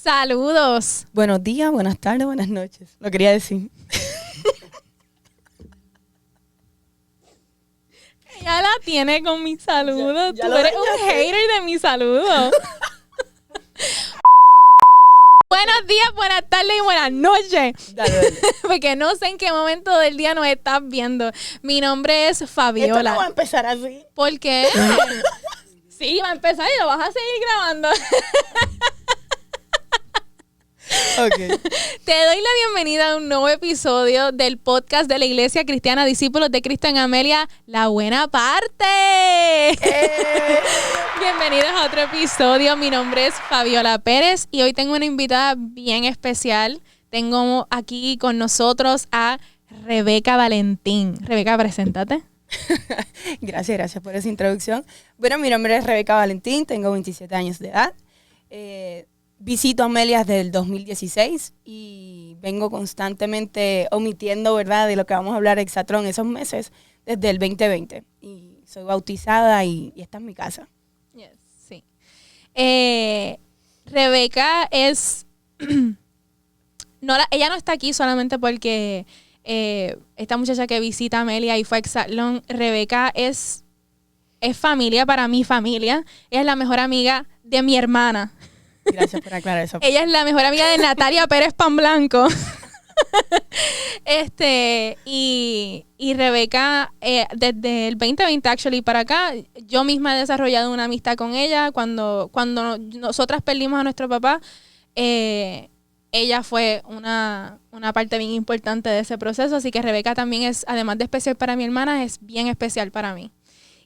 Saludos. Buenos días, buenas tardes, buenas noches. Lo quería decir. Ya la tiene con mis saludos. Ya Tú lo eres dañaste. un hater de mis saludos. Buenos días, buenas tardes y buenas noches. Dale. Porque no sé en qué momento del día nos estás viendo. Mi nombre es Fabiola. Esto no va a empezar así. ¿Por qué? Sí, va a empezar y lo vas a seguir grabando. Okay. Te doy la bienvenida a un nuevo episodio del podcast de la Iglesia Cristiana Discípulos de Cristo en Amelia, La Buena Parte. Bienvenidos a otro episodio. Mi nombre es Fabiola Pérez y hoy tengo una invitada bien especial. Tengo aquí con nosotros a Rebeca Valentín. Rebeca, preséntate. Gracias por esa introducción. Bueno, mi nombre es Rebeca Valentín, tengo 27 años de edad. Visito Amelia desde el 2016 y vengo constantemente omitiendo, ¿verdad?, de lo que vamos a hablar Exatlón esos meses desde el 2020. Y soy bautizada y esta es mi casa. Yes, sí. Rebeca es... ella no está aquí solamente porque esta muchacha que visita a Amelia y fue a Exatlón. Rebeca es familia para mi familia. Ella es la mejor amiga de mi hermana. Gracias por aclarar eso. Ella es la mejor amiga de Natalia Pérez Pan Blanco. Y Rebeca, desde el 2020 actually para acá, yo misma he desarrollado una amistad con ella. Cuando nosotras perdimos a nuestro papá, ella fue una parte bien importante de ese proceso. Así que Rebeca también es, además de especial para mi hermana, es bien especial para mí.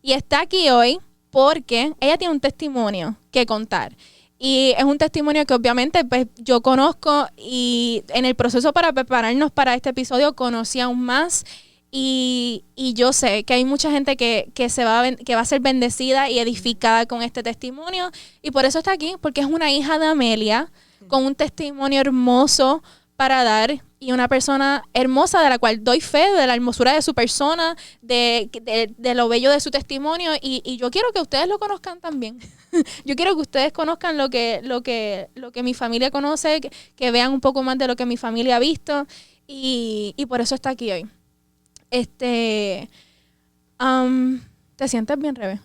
Y está aquí hoy porque ella tiene un testimonio que contar. Y es un testimonio que obviamente pues, yo conozco, y en el proceso para prepararnos para este episodio conocí aún más. Y yo sé que hay mucha gente que va a ser bendecida y edificada con este testimonio. Y por eso está aquí, porque es una hija de Amelia con un testimonio hermoso para dar, y una persona hermosa de la cual doy fe de la hermosura de su persona, de lo bello de su testimonio, y yo quiero que ustedes lo conozcan también. Yo quiero que ustedes conozcan lo que mi familia conoce, que vean un poco más de lo que mi familia ha visto, y por eso está aquí hoy. ¿Te sientes bien, Rebe?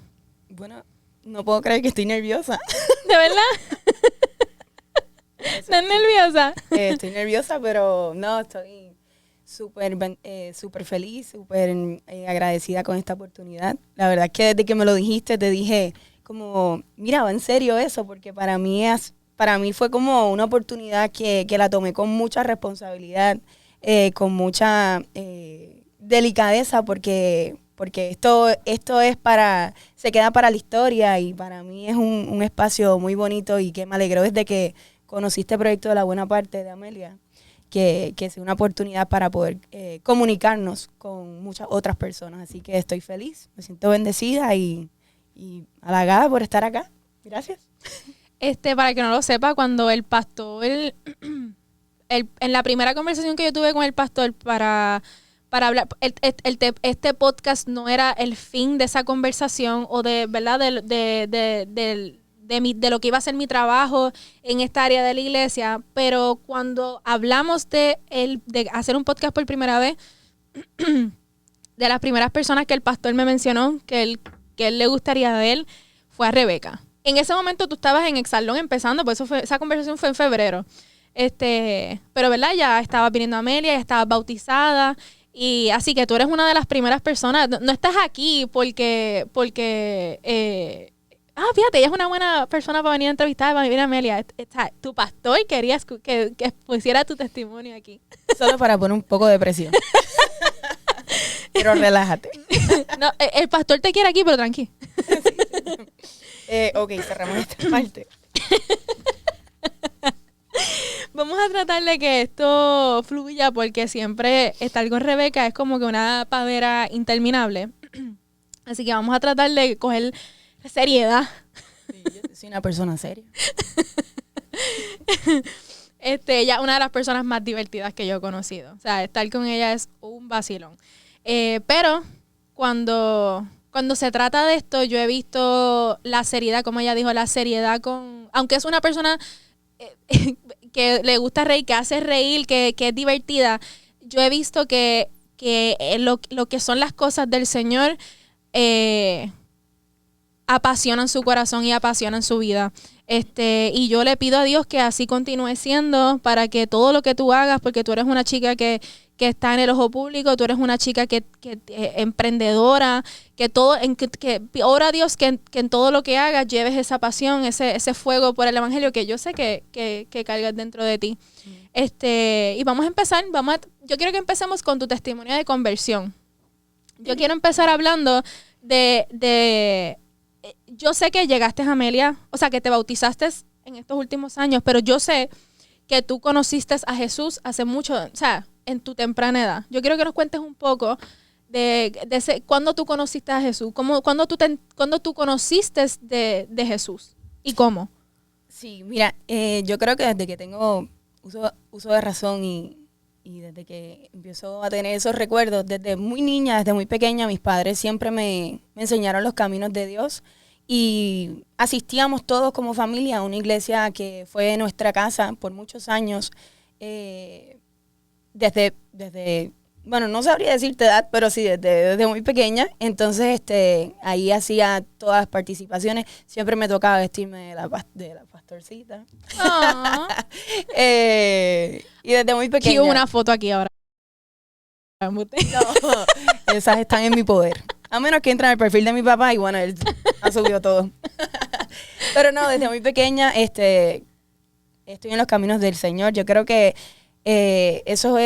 Bueno, no puedo creer que estoy nerviosa. ¿De verdad? ¿Estás nerviosa? Estoy nerviosa, pero no, estoy súper feliz, súper agradecida con esta oportunidad. La verdad es que desde que me lo dijiste, te dije como, mira, va en serio eso, porque para mí fue como una oportunidad que la tomé con mucha responsabilidad, con mucha delicadeza, porque esto se queda para la historia, y para mí es un espacio muy bonito, y que me alegró desde que conocí este proyecto de La Buena Parte de Amelia, que es una oportunidad para poder comunicarnos con muchas otras personas. Así que estoy feliz, me siento bendecida y halagada por estar acá. Gracias. Para que no lo sepa, cuando el pastor, en la primera conversación que yo tuve con el pastor para hablar, este podcast no era el fin de esa conversación o de, ¿verdad?, de lo que iba a ser mi trabajo en esta área de la iglesia, pero cuando hablamos de hacer un podcast por primera vez, de las primeras personas que el pastor me mencionó que él le gustaría ver fue a Rebeca. En ese momento tú estabas en Exatlón empezando, por eso esa conversación fue en febrero. Pero verdad, ya estaba viniendo a Amelia, ya estaba bautizada, y así que tú eres una de las primeras personas. No estás aquí porque fíjate, ella es una buena persona para venir a entrevistar, para venir a Amelia. Tu pastor quería que pusiera tu testimonio aquí. Solo para poner un poco de presión. Pero relájate. No, el pastor te quiere aquí, pero tranqui. Ok, cerramos esta parte. Vamos a tratar de que esto fluya, porque siempre estar con Rebeca es como que una pavera interminable. Así que vamos a tratar de coger seriedad. Sí, yo soy una persona seria. Ella es una de las personas más divertidas que yo he conocido. O sea, estar con ella es un vacilón. Pero cuando se trata de esto, yo he visto la seriedad, como ella dijo, la seriedad aunque es una persona que le gusta reír, que hace reír, que es divertida, yo he visto que lo que son las cosas del Señor apasionan su corazón y apasionan su vida. Y yo le pido a Dios que así continúe siendo, para que todo lo que tú hagas, porque tú eres una chica que está en el ojo público, tú eres una chica que emprendedora, que ora a Dios que en todo lo que hagas lleves esa pasión, ese fuego por el evangelio que yo sé que cargas dentro de ti. Y vamos a empezar, yo quiero que empecemos con tu testimonio de conversión. Yo quiero empezar hablando yo sé que llegaste a Amelia, o sea, que te bautizaste en estos últimos años, pero yo sé que tú conociste a Jesús hace mucho, o sea, en tu temprana edad. Yo quiero que nos cuentes un poco de cuándo tú conociste a Jesús, cuándo tú conociste de Jesús y cómo. Sí, mira, yo creo que desde que tengo uso de razón y desde que empiezo a tener esos recuerdos, desde muy niña, desde muy pequeña, mis padres siempre me enseñaron los caminos de Dios y asistíamos todos como familia a una iglesia que fue nuestra casa por muchos años, bueno, no sabría decirte edad, pero sí, desde muy pequeña. Entonces, ahí hacía todas las participaciones. Siempre me tocaba vestirme de la pastorcita. Y desde muy pequeña. Quiero una foto aquí ahora. No, esas están en mi poder. A menos que entren al perfil de mi papá y bueno, él ha subido todo. Pero no, desde muy pequeña estoy en los caminos del Señor. Yo creo que eso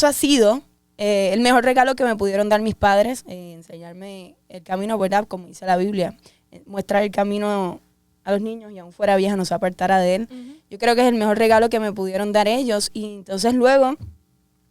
ha sido el mejor regalo que me pudieron dar mis padres, enseñarme el camino, ¿verdad? Como dice la Biblia, mostrar el camino a los niños y aún fuera vieja no se apartará de él. Uh-huh. Yo creo que es el mejor regalo que me pudieron dar ellos. Y entonces luego,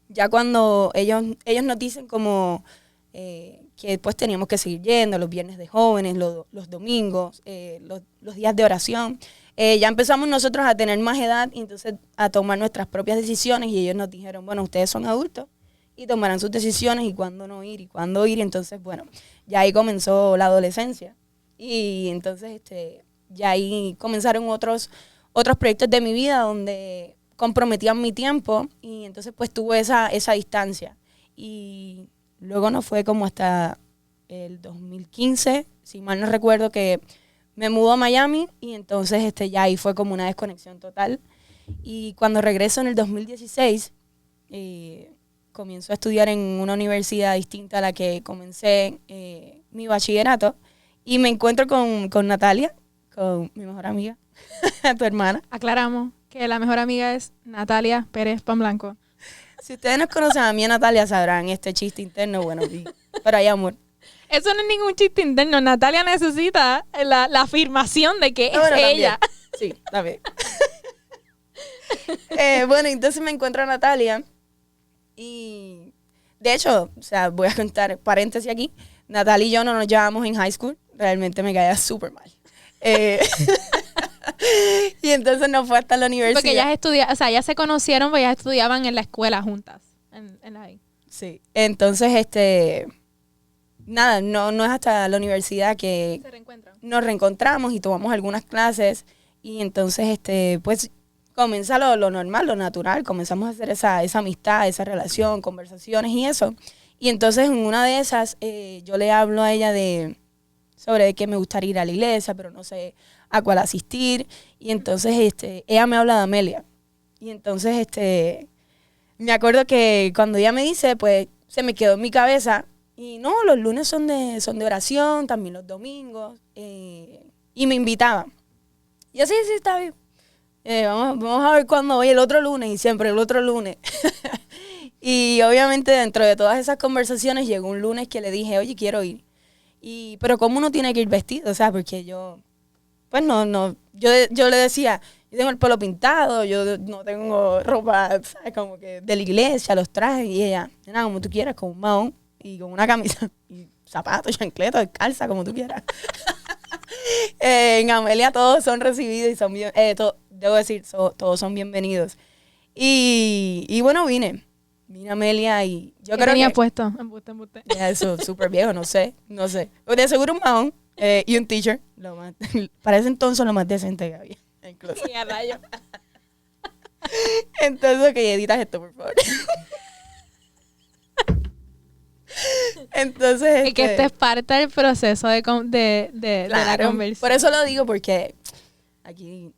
ya cuando ellos nos dicen como que pues teníamos que seguir yendo los viernes de jóvenes, los domingos, los días de oración, ya empezamos nosotros a tener más edad y entonces a tomar nuestras propias decisiones y ellos nos dijeron, bueno, ustedes son adultos y tomarán sus decisiones y cuándo no ir y cuándo ir. Y entonces, bueno, ya ahí comenzó la adolescencia y entonces ya ahí comenzaron otros proyectos de mi vida donde comprometían mi tiempo y entonces pues tuve esa distancia. Y luego no fue como hasta el 2015, si mal no recuerdo, que me mudó a Miami y entonces ya ahí fue como una desconexión total. Y cuando regreso en el 2016, comienzo a estudiar en una universidad distinta a la que comencé mi bachillerato y me encuentro con Natalia, con mi mejor amiga, tu hermana. Aclaramos que la mejor amiga es Natalia Pérez Panblanco. Si ustedes nos conocen a mí y a Natalia sabrán este chiste interno, bueno, pero hay amor. Eso no es ningún chiste interno. Natalia necesita la afirmación de que es ella. Sí, también. Bueno, entonces me encuentro a Natalia y de hecho, o sea, voy a contar paréntesis aquí. Natalia y yo no nos llevamos en high school. Realmente me caía súper mal. Y entonces no fue hasta la universidad. Porque ellas estudiaban, o sea, ellas se conocieron porque ellas estudiaban en la escuela juntas. En la Sí, entonces nada, no es hasta la universidad que nos reencontramos y tomamos algunas clases y entonces pues comienza lo normal, lo natural, comenzamos a hacer esa amistad, esa relación, conversaciones y eso. Y entonces en una de esas yo le hablo a ella sobre que me gustaría ir a la iglesia, pero no sé a cuál asistir. Y entonces ella me habla de Amelia. Y entonces me acuerdo que cuando ella me dice, pues se me quedó en mi cabeza. Y no, los lunes son de oración, también los domingos. Y me invitaba. Y así, sí, está bien. Vamos a ver cuándo voy el otro lunes. Y siempre el otro lunes. Y obviamente dentro de todas esas conversaciones llegó un lunes que le dije, oye, quiero ir. Pero ¿cómo uno tiene que ir vestido? O sea, porque yo, pues no, yo le decía, yo tengo el pelo pintado, yo no tengo ropa, ¿sabes? Como que de la iglesia, los trajes. Y ella, nada, como tú quieras, con un mahón y con una camisa y zapatos, chancletas, descalza, como tú quieras. En Amelia todos son recibidos y son bien, debo decir, todos son bienvenidos. Y bueno, vine a Amelia y yo creo que... tenía puesto? Embuste. Ya, eso, súper viejo, no sé. De seguro un mahón y un t-shirt. Para ese entonces lo más decente que había. Incluso. Sí, a rayo. Entonces, ok, editas esto, por favor. Entonces, Y que este es parte del proceso de la claro, conversión. por eso lo digo, porque aquí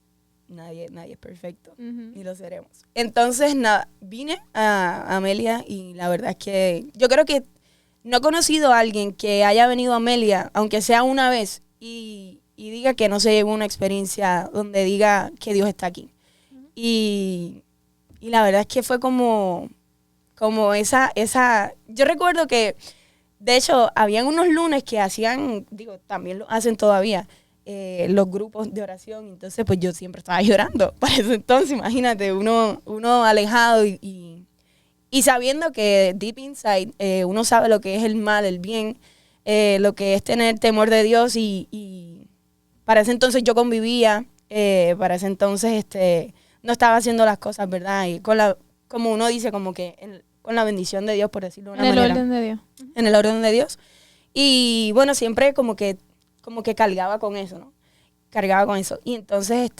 nadie es perfecto, Ujú. ni lo seremos. Entonces, nada, vine a Amelia y la verdad es que yo creo que no he conocido a alguien que haya venido a Amelia, aunque sea una vez, y diga que no se llevó una experiencia donde diga que Dios está aquí. Y la verdad es que fue como esa, yo recuerdo que, de hecho, habían unos lunes que hacían, digo, también lo hacen todavía, los grupos de oración, entonces pues yo siempre estaba llorando, para ese entonces, imagínate, uno alejado y sabiendo que deep inside uno sabe lo que es el mal, el bien, lo que es tener temor de Dios y para ese entonces yo convivía, para ese entonces no estaba haciendo las cosas, ¿verdad? Y como uno dice, como que con la bendición de Dios, por decirlo de una manera. En el orden de Dios. En el orden de Dios. Y bueno, siempre como que cargaba con eso, ¿no? Cargaba con eso. Y entonces,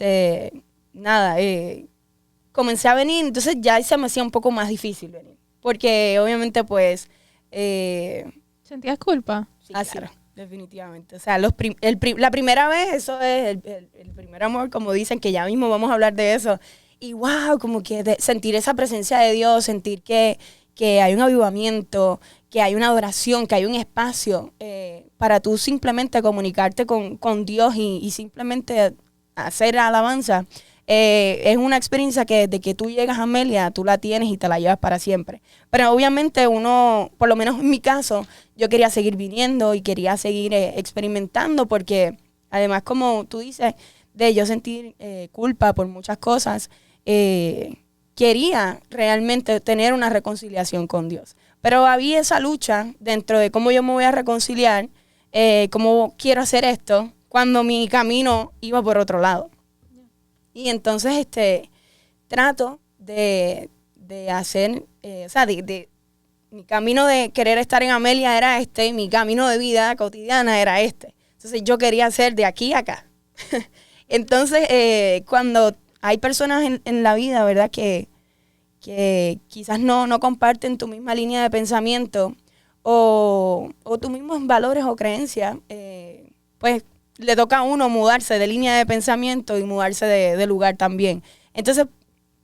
nada, comencé a venir, entonces ya se me hacía un poco más difícil venir. Porque obviamente pues... ¿Sentías culpa? Sí, claro, definitivamente. O sea, la primera vez, eso es el primer amor, como dicen, que ya mismo vamos a hablar de eso. Y wow, como que sentir esa presencia de Dios, sentir que hay un avivamiento, que hay una adoración, que hay un espacio para tú simplemente comunicarte con Dios y simplemente hacer alabanza. Es una experiencia que desde que tú llegas a Amelia, tú la tienes y te la llevas para siempre. Pero obviamente uno, por lo menos en mi caso, yo quería seguir viniendo y quería seguir experimentando porque además, como tú dices, de yo sentir culpa por muchas cosas, quería realmente tener una reconciliación con Dios. Pero había esa lucha dentro de cómo yo me voy a reconciliar, cómo quiero hacer esto, cuando mi camino iba por otro lado. Y entonces trato de hacer, o sea, mi camino de querer estar en Amelia era y mi camino de vida cotidiana era este. Entonces yo quería hacer de aquí a acá. Entonces, cuando hay personas en la vida, ¿verdad?, que quizás no comparten tu misma línea de pensamiento o tus mismos valores o creencias, pues le toca a uno mudarse de línea de pensamiento y mudarse de lugar también. Entonces,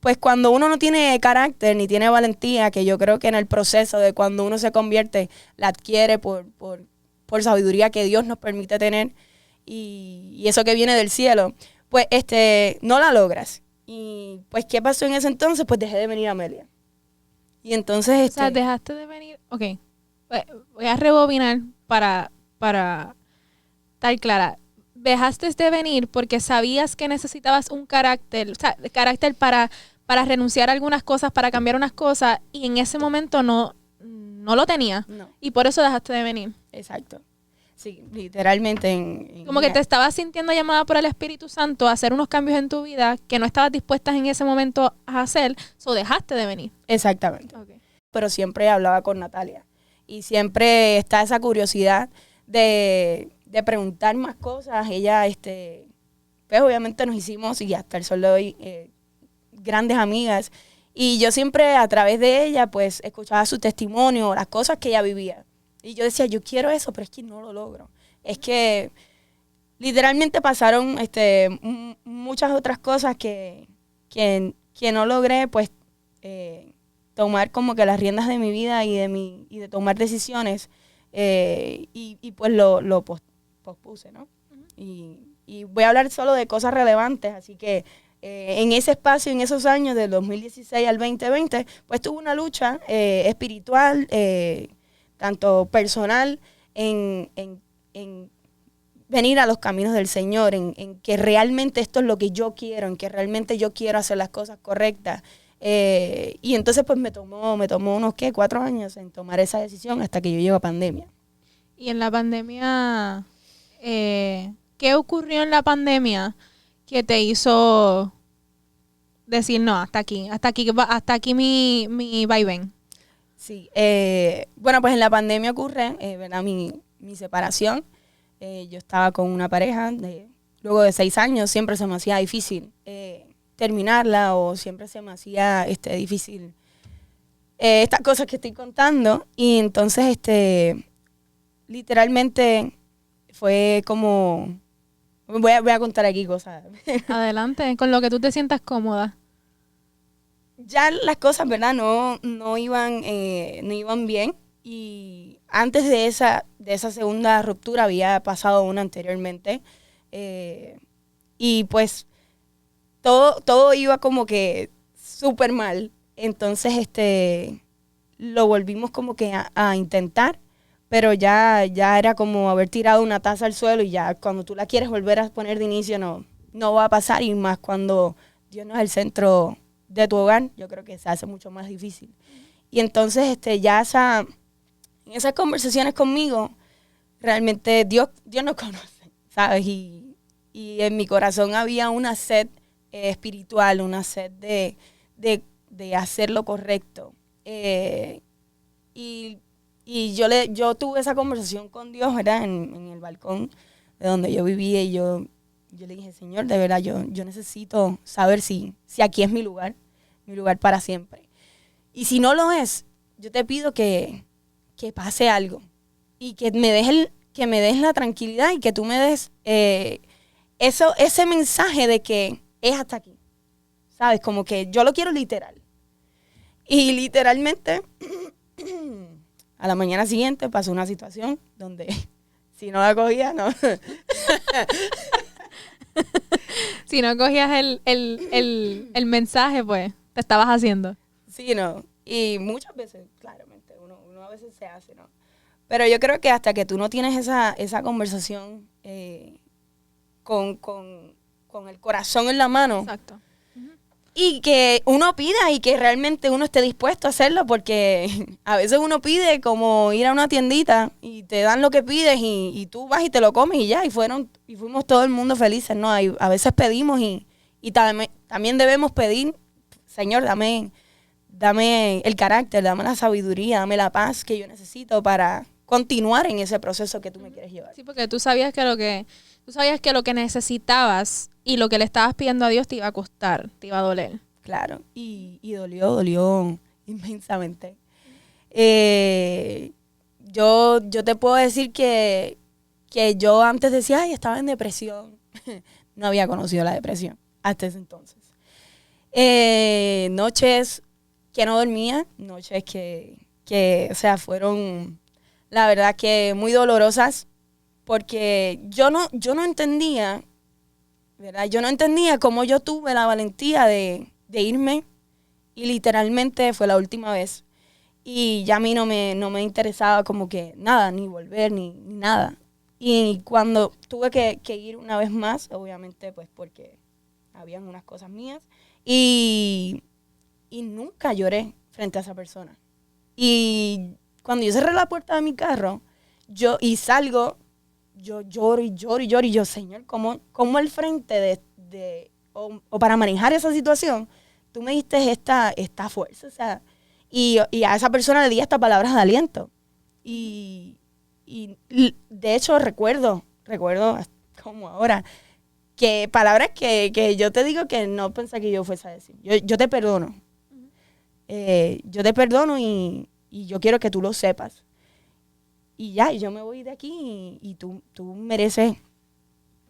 pues cuando uno no tiene carácter ni tiene valentía, que yo creo que en el proceso de cuando uno se convierte, la adquiere por sabiduría que Dios nos permite tener y eso que viene del cielo, pues no la logras. Y pues, ¿qué pasó en ese entonces? Pues dejé de venir a Amelia. Y entonces, O sea, dejaste de venir. Ok. Voy a rebobinar para estar clara. Dejaste de venir porque sabías que necesitabas un carácter, o sea, carácter para renunciar a algunas cosas, para cambiar unas cosas, y en ese momento no lo tenías. No. Y por eso dejaste de venir. Exacto. Sí, literalmente. Como que te estabas sintiendo llamada por el Espíritu Santo a hacer unos cambios en tu vida que no estabas dispuesta en ese momento a hacer, so dejaste de venir. Exactamente. Okay. Pero siempre hablaba con Natalia. Y siempre está esa curiosidad de preguntar más cosas. Ella, pues obviamente nos hicimos, y hasta el sol de hoy, grandes amigas. Y yo siempre a través de ella, pues, escuchaba su testimonio, las cosas que ella vivía. Y yo decía, yo quiero eso, pero es que no lo logro. Es que literalmente pasaron muchas otras cosas que no logré, pues, tomar como que las riendas de mi vida y de tomar decisiones. Y pues lo pospuse, ¿no? Uh-huh. Y voy a hablar solo de cosas relevantes, así que en ese espacio, en esos años, del 2016 al 2020, pues tuve una lucha espiritual, tanto personal, en venir a los caminos del Señor, en que realmente esto es lo que yo quiero, en que realmente yo quiero hacer las cosas correctas. Y entonces pues me tomó unos 4 años en tomar esa decisión hasta que yo llego a pandemia. Y en la pandemia, ¿qué ocurrió en la pandemia que te hizo decir no, hasta aquí mi vaivén? Sí, bueno, pues en la pandemia ocurre, ¿verdad? Mi separación. Yo estaba con una pareja, luego de 6 años, siempre se me hacía difícil terminarla o siempre se me hacía difícil estas cosas que estoy contando. Y entonces, literalmente fue como... Voy a contar aquí cosas. Adelante, con lo que tú te sientas cómoda. Ya las cosas, ¿verdad? No iban bien. Y antes de esa segunda ruptura había pasado una anteriormente. Y pues todo iba como que súper mal. Entonces, lo volvimos como que a intentar, pero ya era como haber tirado una taza al suelo y ya cuando tú la quieres volver a poner de inicio no va a pasar, y más cuando Dios no es el centro de tu hogar, yo creo que se hace mucho más difícil. Y entonces, ya en esas conversaciones conmigo, realmente Dios nos conoce, ¿sabes? Y en mi corazón había una sed espiritual, una sed de hacer lo correcto. Y yo tuve esa conversación con Dios, ¿verdad? En el balcón de donde yo vivía, y yo le dije, Señor, de verdad, yo necesito saber si aquí es mi lugar para siempre. Y si no lo es, yo te pido que pase algo y que me des la tranquilidad y que tú me des ese mensaje de que es hasta aquí, ¿sabes? Como que yo lo quiero literal. Y literalmente, a la mañana siguiente pasó una situación donde si no la cogía, no. Si no cogías el mensaje, pues, te estabas haciendo. Sí, no. Y muchas veces, claramente, uno a veces se hace, ¿no? Pero yo creo que hasta que tú no tienes esa conversación con el corazón en la mano. Exacto. Y que uno pida y que realmente uno esté dispuesto a hacerlo, porque a veces uno pide como ir a una tiendita y te dan lo que pides y tú vas y te lo comes y ya, y fuimos todo el mundo felices, ¿no? A veces pedimos y también debemos pedir, Señor, dame el carácter, dame la sabiduría, dame la paz que yo necesito para continuar en ese proceso que tú me quieres llevar. Sí, porque tú sabías que lo que necesitabas y lo que le estabas pidiendo a Dios te iba a costar, te iba a doler. Claro, y dolió inmensamente. Yo te puedo decir que yo antes decía, ay, estaba en depresión. No había conocido la depresión hasta ese entonces. Noches que no dormía, noches que o sea, fueron, la verdad, que muy dolorosas, porque yo no entendía, ¿verdad? Yo no entendía cómo yo tuve la valentía de irme, y literalmente fue la última vez. Y ya a mí no me interesaba como que nada, ni volver, ni nada. Y cuando tuve que ir una vez más, obviamente pues porque habían unas cosas mías, y nunca lloré frente a esa persona. Y cuando yo cerré la puerta de mi carro, salgo, yo lloro y yo, Señor, ¿cómo al frente o para manejar esa situación, tú me diste esta fuerza? O sea, y a esa persona le di estas palabras de aliento. Y de hecho recuerdo como ahora, que palabras que yo te digo que no pensé que yo fuese a decir. Yo te perdono. Yo te perdono y yo quiero que tú lo sepas. Y ya, yo me voy de aquí y tú mereces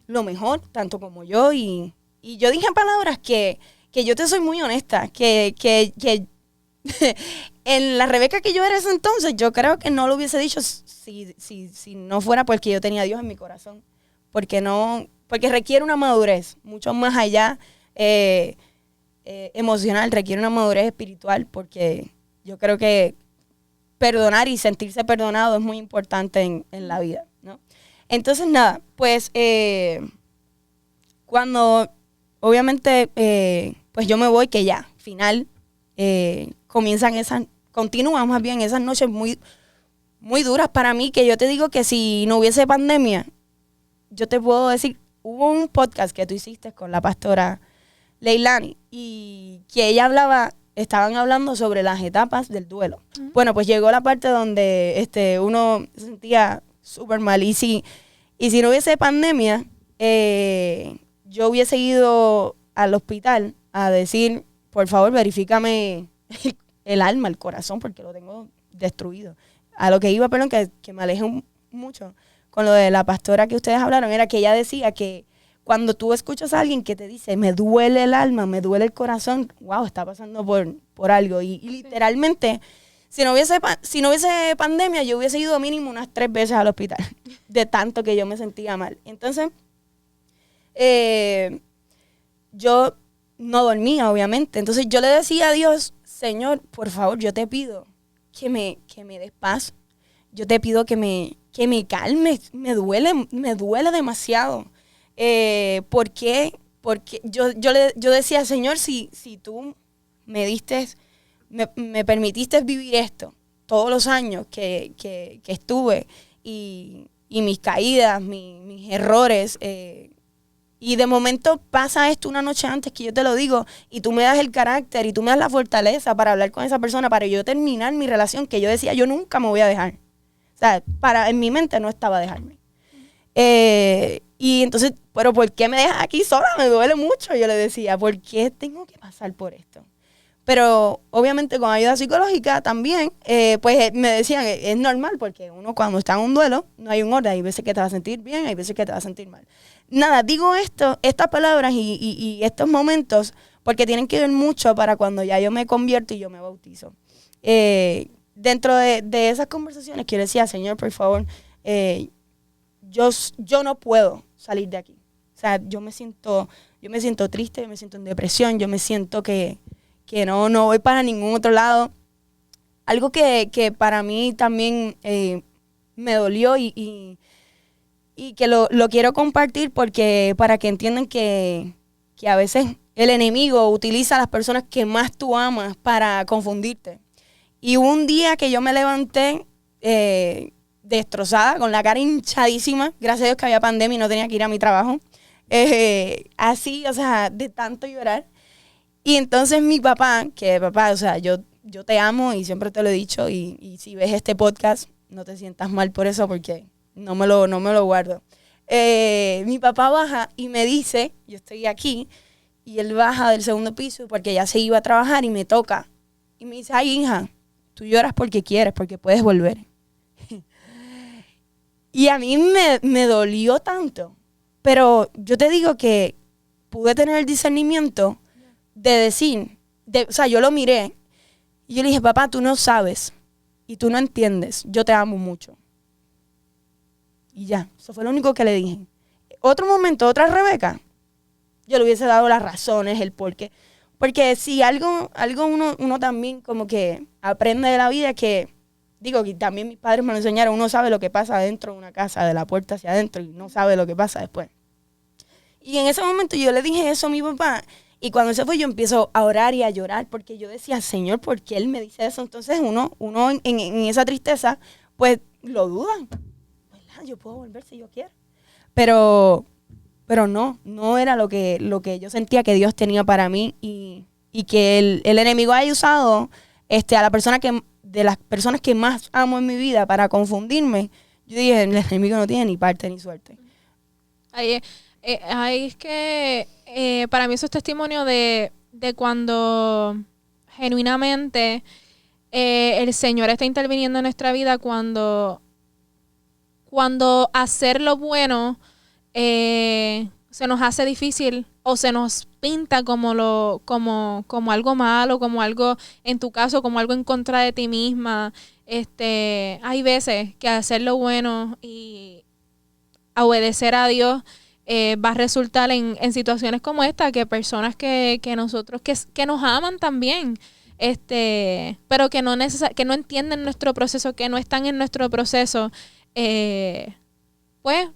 lo mejor, tanto como yo. Y yo dije palabras que yo te soy muy honesta, que en la Rebeca que yo era ese entonces, yo creo que no lo hubiese dicho si no fuera porque yo tenía a Dios en mi corazón. Porque requiere una madurez, mucho más allá emocional, requiere una madurez espiritual, porque yo creo que perdonar y sentirse perdonado es muy importante en la vida, ¿no? Entonces, nada, pues cuando obviamente pues yo me voy, que ya, final, continúan más bien esas noches muy, muy duras para mí, que yo te digo que si no hubiese pandemia, yo te puedo decir, hubo un podcast que tú hiciste con la pastora Leilani, y que estaban hablando sobre las etapas del duelo. Uh-huh. Bueno, pues llegó la parte donde uno se sentía súper mal, y si no hubiese pandemia, yo hubiese ido al hospital a decir, por favor, verifícame el alma, el corazón, porque lo tengo destruido. A lo que iba, perdón, que me alejé mucho con lo de la pastora que ustedes hablaron, era que ella decía que cuando tú escuchas a alguien que te dice, me duele el alma, me duele el corazón, wow, está pasando por algo. Y literalmente, si no hubiese pandemia, yo hubiese ido mínimo unas 3 veces al hospital, de tanto que yo me sentía mal. Entonces, yo no dormía, obviamente. Entonces yo le decía a Dios, Señor, por favor, yo te pido que me des paz. Yo te pido que me calmes. Me duele demasiado. ¿Por qué? Porque yo decía, Señor, si tú me permitiste vivir esto todos los años que estuve y mis caídas, mis errores, y de momento pasa esto una noche antes que yo te lo digo y tú me das el carácter y tú me das la fortaleza para hablar con esa persona, para yo terminar mi relación, que yo decía, yo nunca me voy a dejar. O sea, en mi mente no estaba dejarme. Y entonces, pero ¿por qué me dejas aquí sola? Me duele mucho. Yo le decía, ¿por qué tengo que pasar por esto? Pero obviamente con ayuda psicológica también, pues me decían, es normal porque uno cuando está en un duelo, no hay un orden. Hay veces que te vas a sentir bien, hay veces que te vas a sentir mal. Nada, digo estas palabras y estos momentos porque tienen que ver mucho para cuando ya yo me convierto y yo me bautizo. Dentro de esas conversaciones que yo decía, Señor, por favor, yo no puedo salir de aquí. O sea, yo me siento triste, yo me siento en depresión, yo me siento que no voy para ningún otro lado. Algo que para mí también me dolió y que lo quiero compartir porque para que entiendan que a veces el enemigo utiliza a las personas que más tú amas para confundirte. Y un día que yo me levanté destrozada, con la cara hinchadísima, gracias a Dios que había pandemia y no tenía que ir a mi trabajo, así, o sea, de tanto llorar. Y entonces mi papá, o sea, yo te amo y siempre te lo he dicho y si ves este podcast, no te sientas mal por eso porque no me lo guardo. Mi papá baja y me dice, yo estoy aquí, y él baja del segundo piso porque ya se iba a trabajar y me toca. Y me dice, ay, hija, tú lloras porque quieres, porque puedes volver. Y a mí me dolió tanto. Pero yo te digo que pude tener el discernimiento de decir, o sea, yo lo miré y yo le dije, papá, tú no sabes y tú no entiendes, yo te amo mucho. Y ya, eso fue lo único que le dije. Otro momento, otra Rebeca, yo le hubiese dado las razones, el por qué. Porque si algo uno también como que aprende de la vida es que, digo, que también mis padres me lo enseñaron, uno sabe lo que pasa dentro de una casa, de la puerta hacia adentro, y no sabe lo que pasa después. Y en ese momento yo le dije eso a mi papá, y cuando se fue yo empiezo a orar y a llorar, porque yo decía, Señor, ¿por qué él me dice eso? Entonces uno en esa tristeza, pues lo duda. ¿Verdad? Yo puedo volver si yo quiero. Pero no era lo que yo sentía que Dios tenía para mí y que el enemigo haya usado a la persona de las personas que más amo en mi vida para confundirme. Yo dije, el enemigo no tiene ni parte ni suerte. Ahí es que para mí eso es testimonio de cuando genuinamente el Señor está interviniendo en nuestra vida cuando hacer lo bueno se nos hace difícil o se nos pinta como algo malo, como algo, en tu caso, como algo en contra de ti misma. Hay veces que hacer lo bueno y obedecer a Dios va a resultar en situaciones como esta, que personas que nosotros, que nos aman también, pero que no entienden nuestro proceso, que no están en nuestro proceso, pues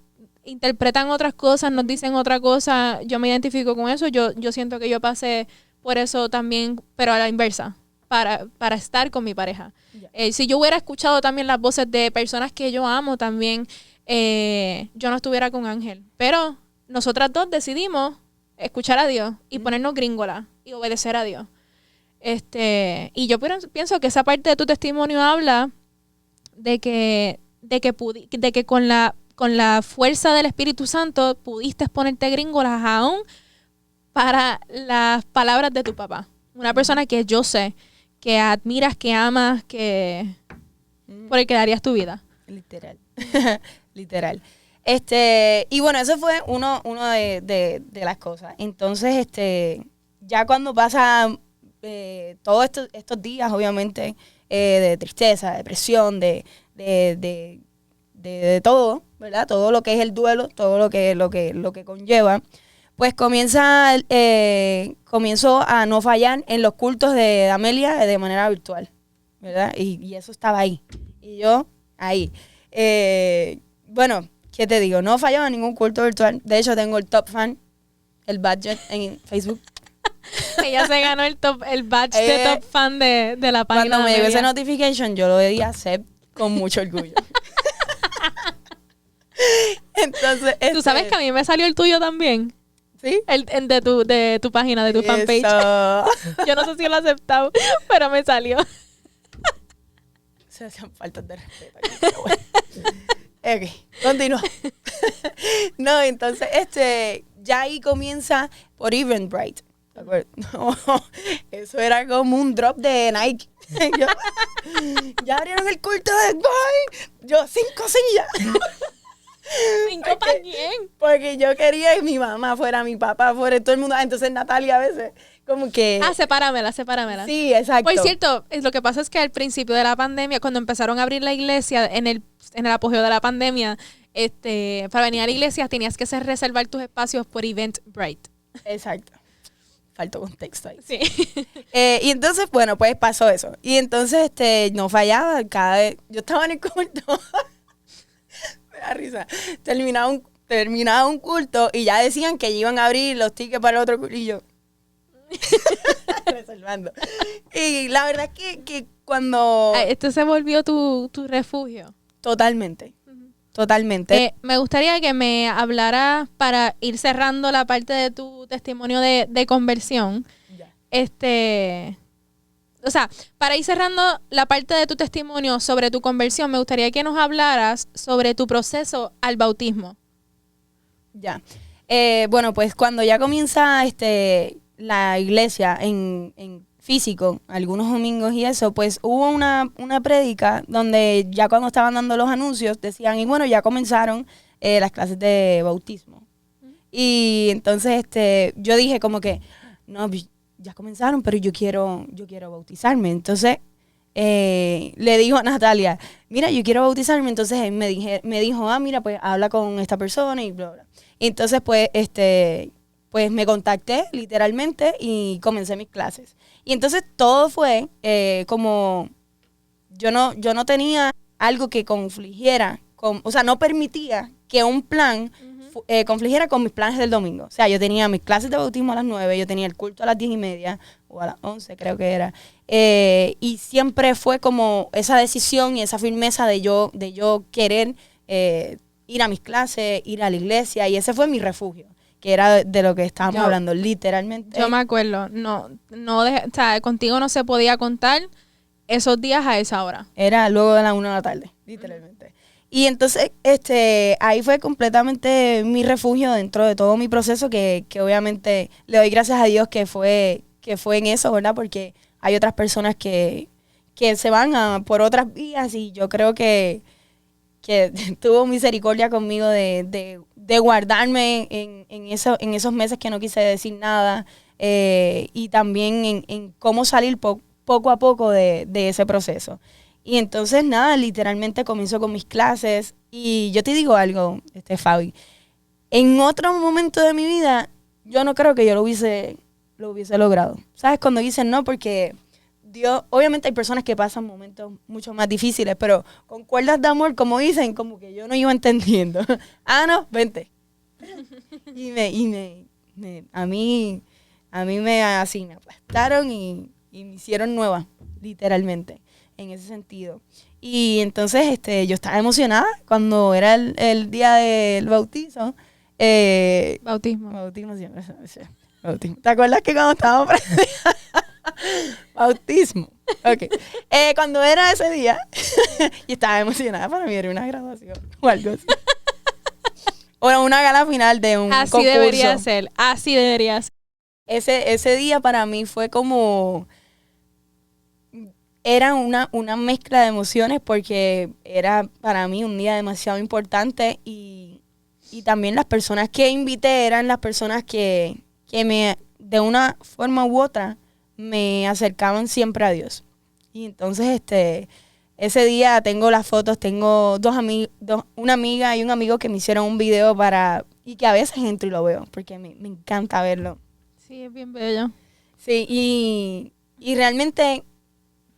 interpretan otras cosas, nos dicen otra cosa. Yo me identifico con eso. Yo siento que yo pasé por eso también, pero a la inversa, para estar con mi pareja. Yeah. Si yo hubiera escuchado también las voces de personas que yo amo también, yo no estuviera con Ángel. Pero nosotras dos decidimos escuchar a Dios y ponernos gringola y obedecer a Dios. Y yo pienso que esa parte de tu testimonio habla de que con la fuerza del Espíritu Santo pudiste ponerte gringolas aún para las palabras de tu papá. Una persona que yo sé que admiras, que amas, que por el que darías tu vida. Literal. Literal. Y bueno, eso fue uno de las cosas. Entonces, ya cuando pasa todos estos días, obviamente, de tristeza, depresión, de todo, ¿verdad? Todo lo que es el duelo, todo lo que conlleva, pues comienzo a no fallar en los cultos de Amelia de manera virtual, ¿verdad? Y eso estaba ahí. Y yo, ahí. Bueno, ¿qué te digo? No fallaba en ningún culto virtual. De hecho, tengo el top fan, el badge en Facebook. Ella se ganó el badge de top fan de la página. Cuando me llegó esa notification, yo lo di a accept con mucho orgullo. Entonces, ¿tú sabes que a mí me salió el tuyo también? ¿Sí? De tu página, de tu fanpage. Yo no sé si lo he aceptado, pero me salió. Se hacían faltas de respeto. Pero bueno. Ok, continúa. No, entonces, ya ahí comienza por Eventbrite. ¿De acuerdo? No, eso era como un drop de Nike. Ya abrieron el culto de Boy. Yo, 5 sillas. ¿5 para quién? Porque yo quería que mi mamá fuera, mi papá fuera, todo el mundo. Entonces Natalia a veces como que... sepáramela. Sí, exacto. Por cierto, lo que pasa es que al principio de la pandemia, cuando empezaron a abrir la iglesia, en el apogeo de la pandemia, para venir a la iglesia tenías que reservar tus espacios por Eventbrite. Exacto. Faltó contexto ahí. Sí. Y entonces, bueno, pues pasó eso. Y entonces no fallaba cada vez. Yo estaba en el culto. Me da risa. Terminaba un culto y ya decían que iban a abrir los tickets para el otro culto. Y yo... reservando. Y la verdad es que cuando... Esto se volvió tu refugio. Totalmente. Totalmente. Me gustaría que me hablaras para ir cerrando la parte de tu testimonio de conversión. Ya. O sea, para ir cerrando la parte de tu testimonio sobre tu conversión, me gustaría que nos hablaras sobre tu proceso al bautismo. Ya. Bueno, pues cuando ya comienza la iglesia en físico, algunos domingos y eso, pues hubo una prédica donde ya cuando estaban dando los anuncios decían, y bueno, ya comenzaron las clases de bautismo. Y entonces yo dije como que, no, ya comenzaron, pero yo quiero bautizarme. Entonces le dijo a Natalia, mira, yo quiero bautizarme. Entonces él me dijo, mira, pues habla con esta persona y bla, bla. Y entonces pues pues me contacté literalmente y comencé mis clases. Y entonces todo fue como yo no tenía algo que confligiera, o sea, no permitía que un plan confligiera con mis planes del domingo. O sea, yo tenía mis clases de bautismo a las 9, yo tenía el culto a las 10:30 o a las 11 creo que era. Y siempre fue como esa decisión y esa firmeza de yo querer ir a mis clases, ir a la iglesia, y ese fue mi refugio, que era de lo que estábamos hablando, literalmente. Yo me acuerdo, o sea, contigo no se podía contar esos días a esa hora. Era luego de las 1 de la tarde, literalmente. Y entonces, ahí fue completamente mi refugio dentro de todo mi proceso, que obviamente le doy gracias a Dios que fue en eso, ¿verdad? Porque hay otras personas que se van por otras vías, y yo creo que tuvo misericordia conmigo de guardarme en esos meses que no quise decir nada, y también en cómo salir poco a poco de ese proceso. Y entonces nada, literalmente comienzo con mis clases, y yo te digo algo, Fabi, en otro momento de mi vida yo no creo que yo lo hubiese logrado. ¿Sabes? Cuando dicen no, porque Dios, obviamente hay personas que pasan momentos mucho más difíciles, pero con cuerdas de amor, como dicen, como que yo no iba entendiendo. No, vente. A mí me aplastaron y me hicieron nueva, literalmente, en ese sentido. Y entonces yo estaba emocionada cuando era el día del bautizo. Bautismo siempre. Bautismo. ¿Te acuerdas que cuando estábamos bautismo? Ok. Cuando era ese día, y estaba emocionada, para mí era una graduación o algo así. O una gala final de un concurso. Así debería ser. ese día para mí fue como, era una mezcla de emociones porque era para mí un día demasiado importante y también las personas que invité eran las personas que me, de una forma u otra, me acercaban siempre a Dios. Y entonces, ese día tengo las fotos, tengo una amiga y un amigo que me hicieron un video y que a veces entro y lo veo, porque me encanta verlo. Sí, es bien bello. Sí, y realmente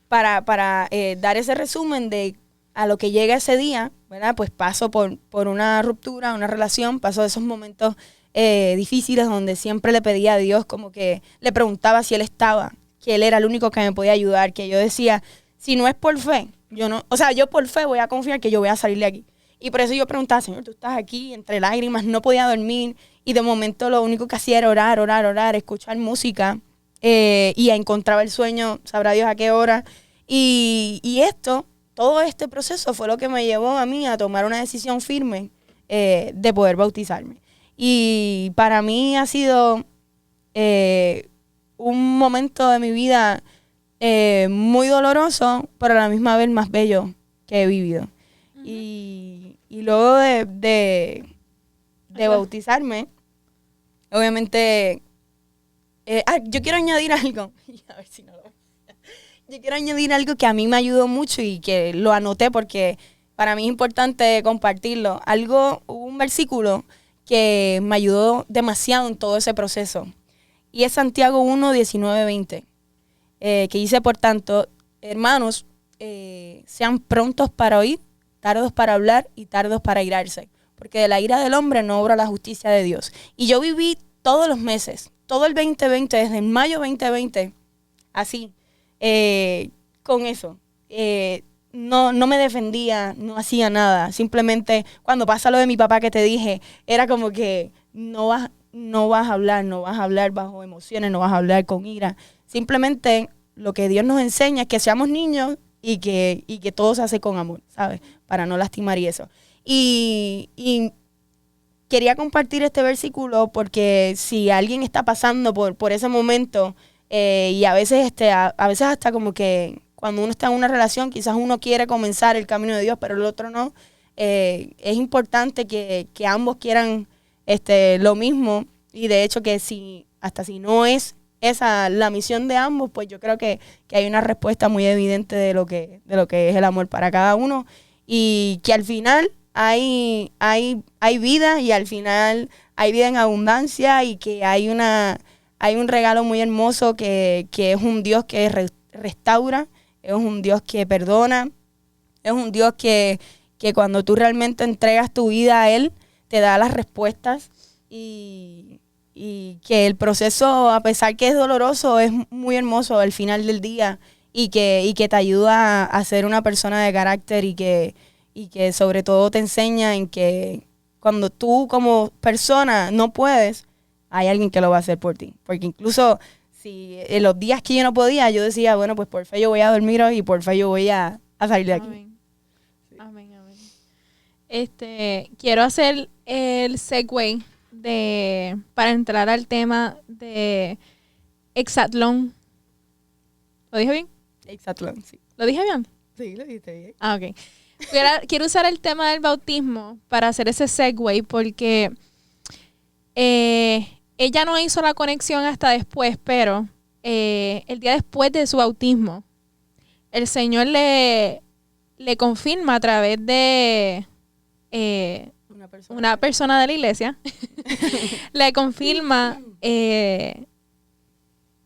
para dar ese resumen de a lo que llega ese día, ¿verdad? Pues paso por una ruptura, una relación, paso de esos momentos difíciles donde siempre le pedía a Dios, como que le preguntaba si Él estaba, que Él era el único que me podía ayudar, que yo decía, si no es por fe, yo por fe voy a confiar que yo voy a salir de aquí. Y por eso yo preguntaba, Señor, tú estás aquí entre lágrimas, no podía dormir, y de momento lo único que hacía era orar, escuchar música, y encontraba el sueño, sabrá Dios a qué hora. Y todo este proceso fue lo que me llevó a mí a tomar una decisión firme de poder bautizarme. Y para mí ha sido un momento de mi vida muy doloroso, pero a la misma vez más bello que he vivido. Uh-huh. Y luego de bautizarme, obviamente, yo quiero añadir algo. A ver si no lo... Yo quiero añadir algo que a mí me ayudó mucho y que lo anoté porque para mí es importante compartirlo. Hubo un versículo que me ayudó demasiado en todo ese proceso. Y es Santiago 1, 19, 20. Que dice, por tanto, hermanos, sean prontos para oír, tardos para hablar y tardos para airarse. Porque de la ira del hombre no obra la justicia de Dios. Y yo viví todos los meses, todo el 2020, desde mayo 2020, así, con eso. No me defendía, no hacía nada. Simplemente cuando pasa lo de mi papá que te dije, era como que no vas a hablar bajo emociones, no vas a hablar con ira. Simplemente lo que Dios nos enseña es que seamos niños y que todo se hace con amor, ¿sabes? Para no lastimar y eso. Y quería compartir este versículo porque si alguien está pasando por ese momento, y a veces hasta como que cuando uno está en una relación, quizás uno quiere comenzar el camino de Dios, pero el otro no. Es importante que ambos quieran lo mismo, y de hecho que si no es esa la misión de ambos, pues yo creo que hay una respuesta muy evidente de lo que es el amor para cada uno, y que al final hay vida, y al final hay vida en abundancia, y que hay un regalo muy hermoso que es un Dios que restaura, es un Dios que perdona, es un Dios que cuando tú realmente entregas tu vida a Él, te da las respuestas, y que el proceso, a pesar que es doloroso, es muy hermoso al final del día, y que te ayuda a ser una persona de carácter, y que sobre todo te enseña en que cuando tú como persona no puedes, hay alguien que lo va a hacer por ti. Porque incluso si en los días que yo no podía, yo decía, bueno, pues por fe yo voy a dormir hoy y por fe yo voy a salir de aquí. Amén. Sí. Amén. Quiero hacer el segue para entrar al tema de Exatlón. ¿Lo dije bien? Exatlón, sí. ¿Lo dije bien? Sí, lo dijiste bien. Ah, ok. Quiero usar el tema del bautismo para hacer ese segue porque ella no hizo la conexión hasta después, pero el día después de su bautismo, el Señor le confirma a través de una persona de la iglesia, le confirma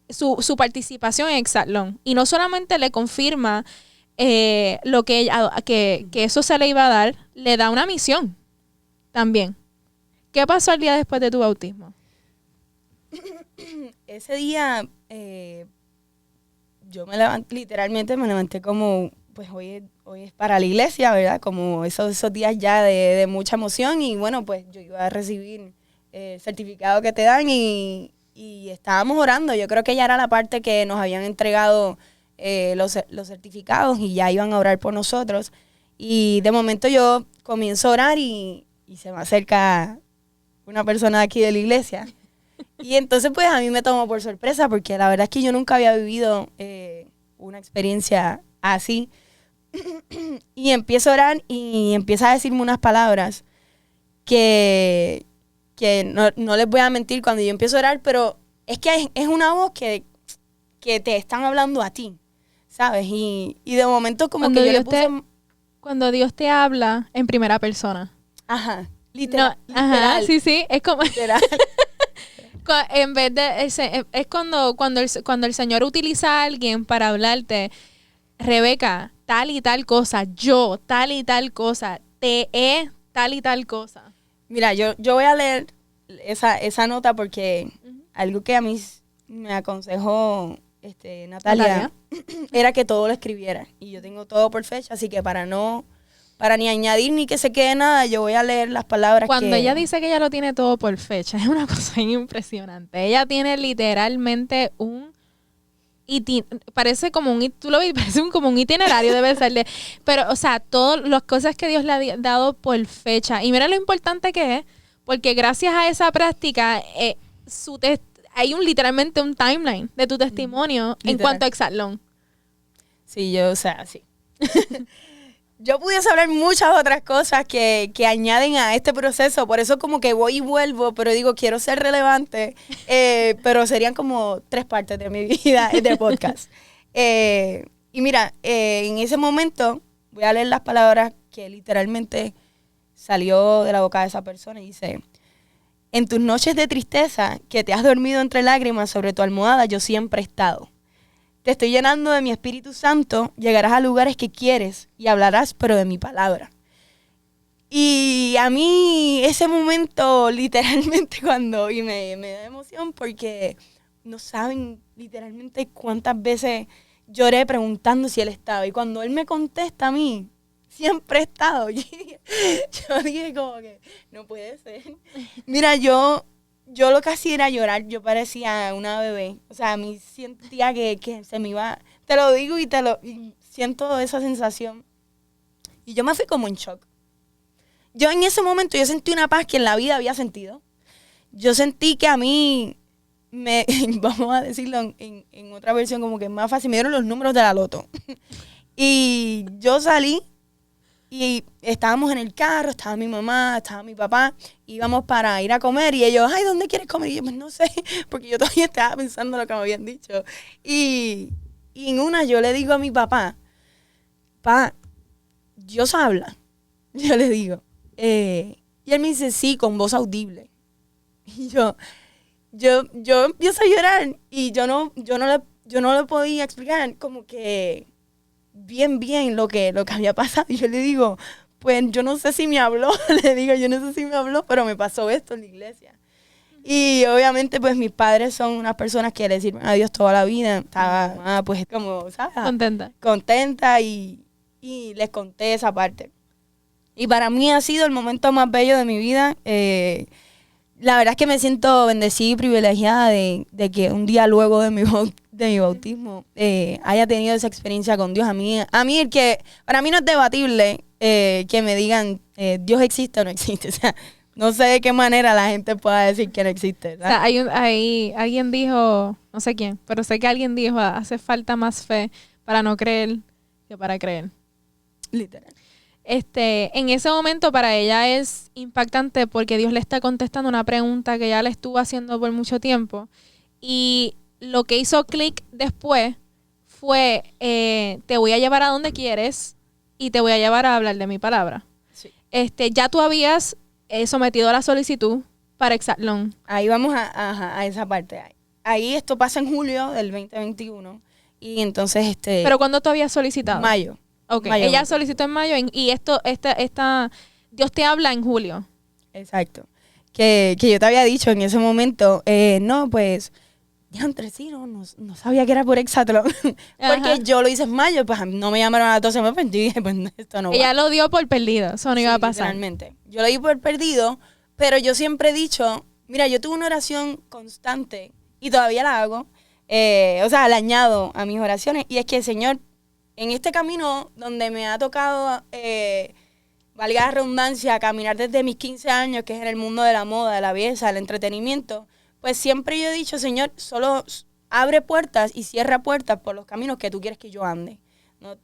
su participación en Exatlón. Y no solamente le confirma lo que eso se le iba a dar, le da una misión también. ¿Qué pasó el día después de tu bautismo? Ese día yo literalmente me levanté como, pues hoy es para la iglesia, ¿verdad? Como esos días ya de mucha emoción, y bueno, pues yo iba a recibir el certificado que te dan, y estábamos orando. Yo creo que ya era la parte que nos habían entregado los certificados, y ya iban a orar por nosotros. Y de momento yo comienzo a orar, y se me acerca una persona de aquí de la iglesia Y entonces pues a mí me tomó por sorpresa porque la verdad es que yo nunca había vivido una experiencia así. Y empiezo a orar y empieza a decirme unas palabras que no les voy a mentir cuando yo empiezo a orar, pero es que es una voz que te están hablando a ti, ¿sabes? Y de momento como Cuando que yo le Dios puse... Cuando Dios te habla en primera persona. Ajá, literal. No, ajá, sí, es como... Literal. En vez de... Es cuando el Señor utiliza a alguien para hablarte, Rebeca, tal y tal cosa, yo, tal y tal cosa, tal y tal cosa. Mira, yo voy a leer esa nota porque algo que a mí me aconsejó Natalia era que todo lo escribiera. Y yo tengo todo por fecha, así que para ni añadir ni que se quede nada, yo voy a leer las palabras Cuando ella dice que ella lo tiene todo por fecha, es una cosa impresionante. Ella tiene literalmente parece como tú lo ves, parece como un itinerario, debe ser pero, o sea, todas las cosas que Dios le ha dado por fecha. Y mira lo importante que es, porque gracias a esa práctica, hay literalmente un timeline de tu testimonio en cuanto a Exatlón. Sí, sí. Yo pudiese hablar muchas otras cosas que añaden a este proceso, por eso como que voy y vuelvo, pero digo, quiero ser relevante, pero serían como 3 partes de mi vida de podcast. Y mira, en ese momento voy a leer las palabras que literalmente salió de la boca de esa persona y dice: en tus noches de tristeza, que te has dormido entre lágrimas sobre tu almohada, yo siempre he estado. Te estoy llenando de mi Espíritu Santo, llegarás a lugares que quieres y hablarás, pero de mi palabra. Y a mí ese momento, literalmente, y me da emoción porque no saben literalmente cuántas veces lloré preguntando si él estaba. Y cuando él me contesta a mí, siempre he estado. Yo dije como que no puede ser. Mira, yo lo que hacía era llorar, yo parecía una bebé. O sea, a mí sentía que se me iba, te lo digo y siento esa sensación. Y yo me fui como en shock. Yo en ese momento, yo sentí una paz que en la vida había sentido. Yo sentí que a mí, vamos a decirlo en otra versión como que es más fácil, me dieron los números de la loto. Y yo salí. Y estábamos en el carro, estaba mi mamá, estaba mi papá, íbamos para ir a comer y ellos, ay, ¿dónde quieres comer? Y yo, pues no sé, porque yo todavía estaba pensando lo que me habían dicho. Y en una yo le digo a mi papá, Dios habla. Yo le digo. Y él me dice, sí, con voz audible. Y yo empiezo a llorar y yo no le podía explicar como que bien lo que había pasado. Y yo le digo, pues yo no sé si me habló, yo no sé si me habló, pero me pasó esto en la iglesia. Y obviamente pues mis padres son unas personas que le sirven a Dios toda la vida. Estaba pues como, ¿sabes? Contenta y les conté esa parte. Y para mí ha sido el momento más bello de mi vida. La verdad es que me siento bendecida y privilegiada de que un día luego de mi bautismo haya tenido esa experiencia con Dios. A mí para mí no es debatible que me digan Dios existe o no existe. O sea, no sé de qué manera la gente pueda decir que no existe, ¿sabes? O sea, alguien dijo, no sé quién, pero sé que alguien dijo, hace falta más fe para no creer que para creer. Literal. En ese momento para ella es impactante porque Dios le está contestando una pregunta que ella le estuvo haciendo por mucho tiempo. Y lo que hizo clic después fue, te voy a llevar a donde quieres y te voy a llevar a hablar de mi palabra. Sí. Ya tú habías sometido a la solicitud para Exatlón. Ahí vamos a esa parte. Ahí esto pasa en julio del 2021 y entonces ¿Pero cuándo tú habías solicitado? Mayo. Ok, Mayo. Ella solicitó en mayo y Dios te habla en julio. Exacto. Que yo te había dicho en ese momento, no, pues, diantre, sí, no sabía que era por Exatlón. Porque yo lo hice en mayo, pues no me llamaron a las 12 meses, y dije, pues esto no va. Ella lo dio por perdido, eso no iba a pasar. Literalmente. Yo lo di por perdido, pero yo siempre he dicho, mira, yo tuve una oración constante y todavía la hago, o sea, la añado a mis oraciones, y es que, Señor, en este camino donde me ha tocado, valga la redundancia, caminar desde mis 15 años, que es en el mundo de la moda, de la belleza, del entretenimiento, pues siempre yo he dicho, Señor, solo abre puertas y cierra puertas por los caminos que tú quieres que yo ande.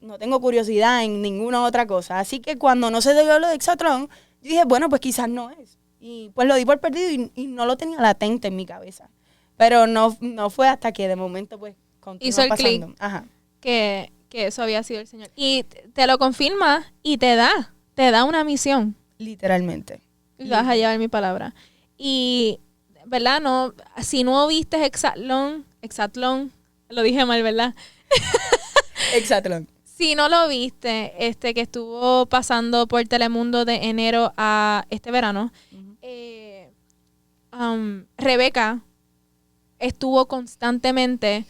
No tengo curiosidad en ninguna otra cosa. Así que cuando no se dio lo de Exatlón, yo dije, bueno, pues quizás no es. Y pues lo di por perdido y no lo tenía latente en mi cabeza. Pero no fue hasta que de momento pues continuó hizo el pasando. clic. Ajá. Que eso había sido el Señor. Y te lo confirma y te da una misión. Literalmente. Vas a llevar mi palabra. Y, ¿verdad? No, si no viste Exatlón, lo dije mal, ¿verdad? Exatlón. Si no lo viste, que estuvo pasando por Telemundo de enero a este verano, Rebeca estuvo constantemente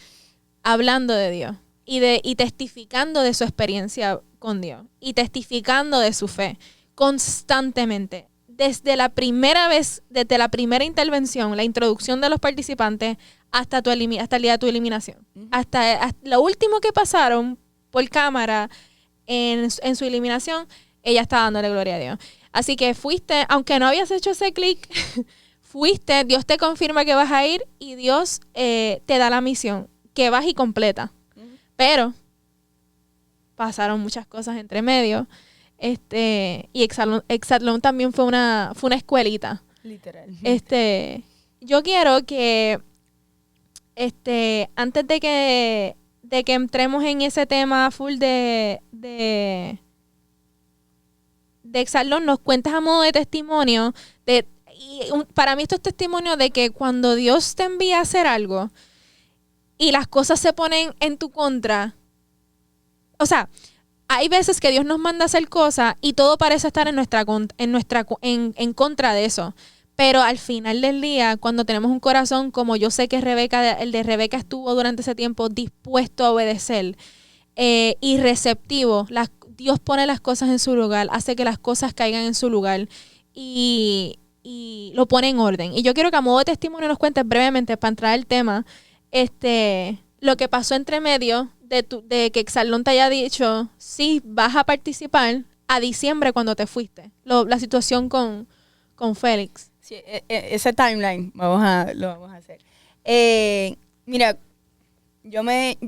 hablando de Dios y testificando de su experiencia con Dios y testificando de su fe constantemente. Desde la primera vez, desde la primera intervención, la introducción de los participantes, hasta el día de tu eliminación. Hasta lo último que pasaron por cámara en su eliminación, ella está dándole gloria a Dios. Así que fuiste, aunque no habías hecho ese clic, fuiste, Dios te confirma que vas a ir y Dios te da la misión, que vas y completa. Pero pasaron muchas cosas entre medio. Y Exatlón también fue una escuelita. Literal. Yo quiero que antes de que entremos en ese tema full de Exatlón, nos cuentas a modo de testimonio para mí esto es testimonio de que cuando Dios te envía a hacer algo y las cosas se ponen en tu contra, o sea, hay veces que Dios nos manda a hacer cosas y todo parece estar en contra de eso. Pero al final del día, cuando tenemos un corazón como yo sé que el de Rebeca estuvo durante ese tiempo dispuesto a obedecer y receptivo, Dios pone las cosas en su lugar, hace que las cosas caigan en su lugar y lo pone en orden. Y yo quiero que a modo de testimonio nos cuentes brevemente, para entrar al tema, lo que pasó entre medio de que Exatlón te haya dicho, sí, vas a participar a diciembre cuando te fuiste. La situación con Félix. Sí, ese timeline lo vamos a hacer. Mira, yo me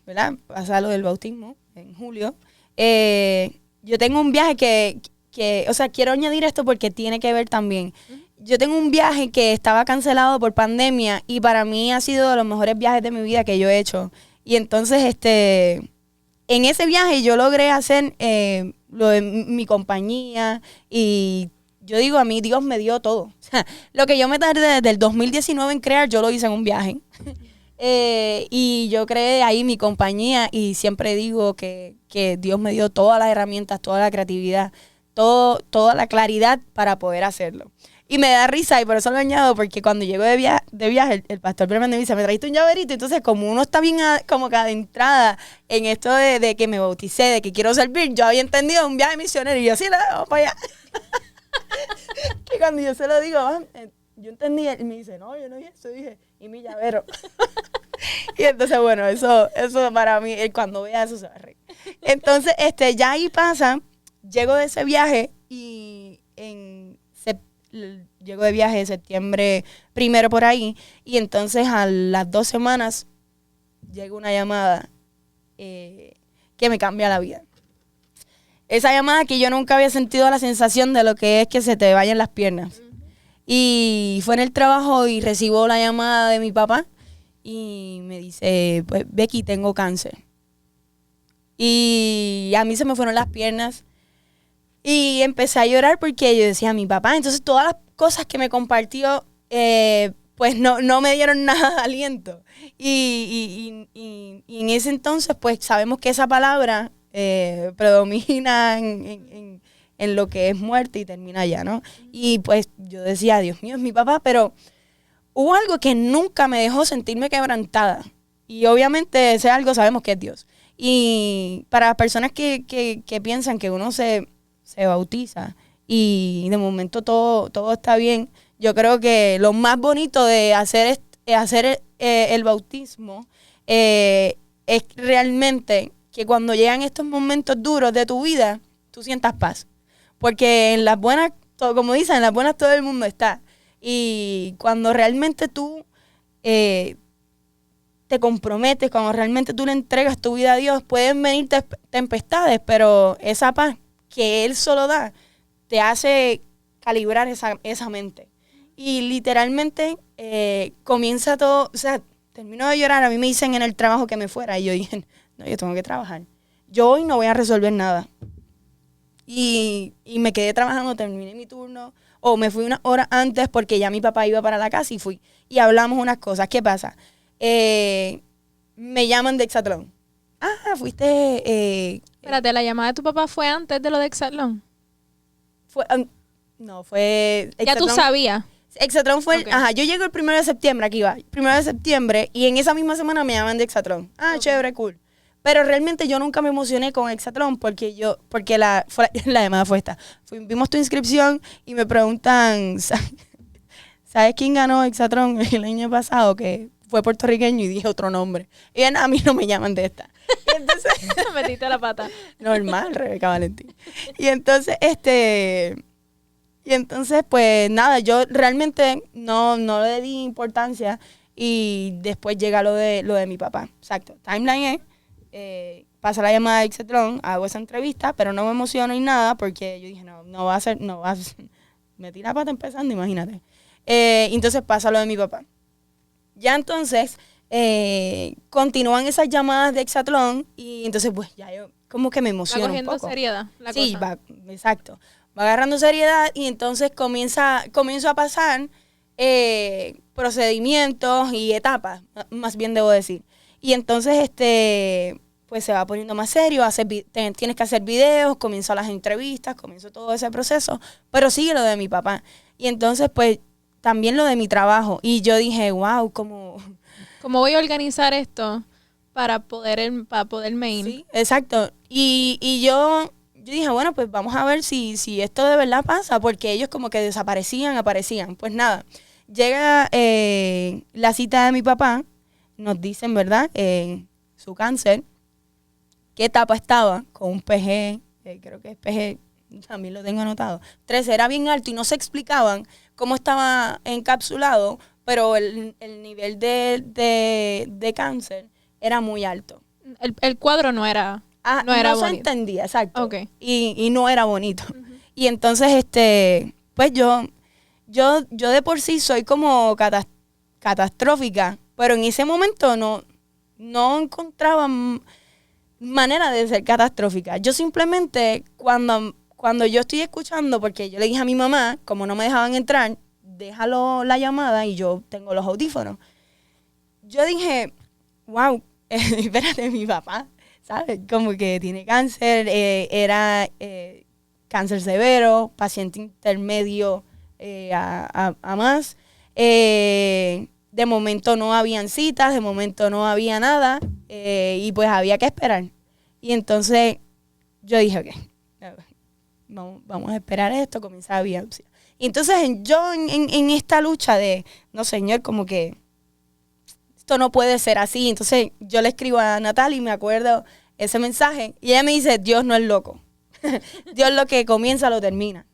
¿verdad? Pasa lo del bautismo en julio. Yo tengo un viaje que, o sea, quiero añadir esto porque tiene que ver también. Yo tengo un viaje que estaba cancelado por pandemia y para mí ha sido de los mejores viajes de mi vida que yo he hecho. Y entonces, en ese viaje yo logré hacer lo de mi compañía y yo digo, a mí Dios me dio todo. O sea, lo que yo me tardé desde el 2019 en crear, yo lo hice en un viaje. Y yo creé ahí mi compañía y siempre digo que Dios me dio todas las herramientas, toda la creatividad, toda la claridad para poder hacerlo. Y me da risa y por eso lo añado, porque cuando llego de viaje el pastor me dice, me trajiste un llaverito. Entonces, como uno está bien como que adentrada en esto de que me bauticé, de que quiero servir, yo había entendido un viaje misionero y yo, sí, vamos para allá. Que cuando yo se lo digo, yo entendí, él me dice, no, yo no dije eso, dije, y mi llavero. Y entonces, bueno, eso para mí, cuando vea eso se va a reír. Entonces, ya ahí pasa, llego de ese viaje y llego de viaje de septiembre 1 por ahí, y entonces a las 2 semanas llega una llamada que me cambia la vida. Esa llamada que yo nunca había sentido la sensación de lo que es que se te vayan las piernas. Y fue en el trabajo y recibo la llamada de mi papá y me dice, pues Becky, tengo cáncer. Y a mí se me fueron las piernas y empecé a llorar porque yo decía, mi papá, entonces todas las cosas que me compartió, pues no me dieron nada de aliento. Y en ese entonces, pues sabemos que esa palabra predomina en lo que es muerte y termina allá, ¿no? Y pues yo decía, Dios mío, es mi papá, pero hubo algo que nunca me dejó sentirme quebrantada. Y obviamente ese algo sabemos que es Dios. Y para las personas que piensan que uno se bautiza y de momento todo está bien, yo creo que lo más bonito de hacer el bautismo es realmente que cuando llegan estos momentos duros de tu vida, tú sientas paz. Porque en las buenas, como dicen, en las buenas todo el mundo está. Y cuando realmente tú te comprometes, cuando realmente tú le entregas tu vida a Dios, pueden venir tempestades, pero esa paz que Él solo da te hace calibrar esa mente. Y literalmente comienza todo, o sea, termino de llorar, a mí me dicen en el trabajo que me fuera, y yo dije, no, yo tengo que trabajar. Yo hoy no voy a resolver nada. Y me quedé trabajando, terminé mi turno, o me fui una hora antes porque ya mi papá iba para la casa y fui. Y hablamos unas cosas. ¿Qué pasa? Me llaman de Exatlón. Ah, fuiste... Espérate, ¿la llamada de tu papá fue antes de lo de Exatlón? No, fue... Ya tú sabías. Exatlón fue... Okay. Ajá, yo llego el 1 de septiembre, aquí va. 1 de septiembre, y en esa misma semana me llaman de Exatlón. Ah, okay. Chévere, cool. Pero realmente yo nunca me emocioné con Exatlón porque la llamada fue esta. Vimos tu inscripción y me preguntan, ¿sabes quién ganó Exatlón el año pasado? Que fue puertorriqueño, y dije otro nombre. Y a mí no me llaman de esta. Y entonces... Metiste la pata. Normal, Rebeca Valentín. Y entonces, pues nada, yo realmente no le di importancia, y después llega lo de mi papá. Exacto. Timeline es, pasa la llamada de Exatlón, hago esa entrevista, pero no me emociono ni nada porque yo dije, no va a ser, metí la pata empezando, imagínate. Entonces pasa lo de mi papá. Ya entonces, continúan esas llamadas de Exatlón, y entonces pues ya yo como que me emociono un poco. Va cogiendo seriedad la cosa. Sí, exacto. Va agarrando seriedad, y entonces comienzo a pasar procedimientos y etapas, más bien debo decir. Y entonces, pues se va poniendo más serio, tienes que hacer videos, comienzo las entrevistas, comienzo todo ese proceso, pero sigue lo de mi papá. Y entonces, pues, también lo de mi trabajo. Y yo dije, wow, ¿cómo voy a organizar esto para poderme ir? Sí, exacto. Y yo dije, bueno, pues vamos a ver si esto de verdad pasa, porque ellos como que aparecían. Pues nada, llega la cita de mi papá, nos dicen, ¿verdad?, su cáncer, qué etapa estaba, con un PG, creo que es PG, también lo tengo anotado, 13, era bien alto, y no se explicaban cómo estaba encapsulado, pero el nivel de cáncer era muy alto. El cuadro no era bonito. No se entendía, exacto. Okay. Y no era bonito. Uh-huh. Y entonces, pues yo de por sí soy como catastrófica, pero en ese momento no encontraba manera de ser catastrófica. Yo simplemente, cuando yo estoy escuchando, porque yo le dije a mi mamá, como no me dejaban entrar, déjalo la llamada y yo tengo los audífonos. Yo dije, wow, espérate, mi papá, ¿sabes? Como que tiene cáncer, era cáncer severo, paciente intermedio a más. De momento no habían citas, de momento no había nada, y pues había que esperar. Y entonces yo dije, ok, vamos a esperar esto, comienza la biopsia. Y entonces yo en esta lucha de, no señor, como que esto no puede ser así. Entonces yo le escribo a Natalia y me acuerdo ese mensaje, y ella me dice, Dios no es loco. Dios lo que comienza lo termina.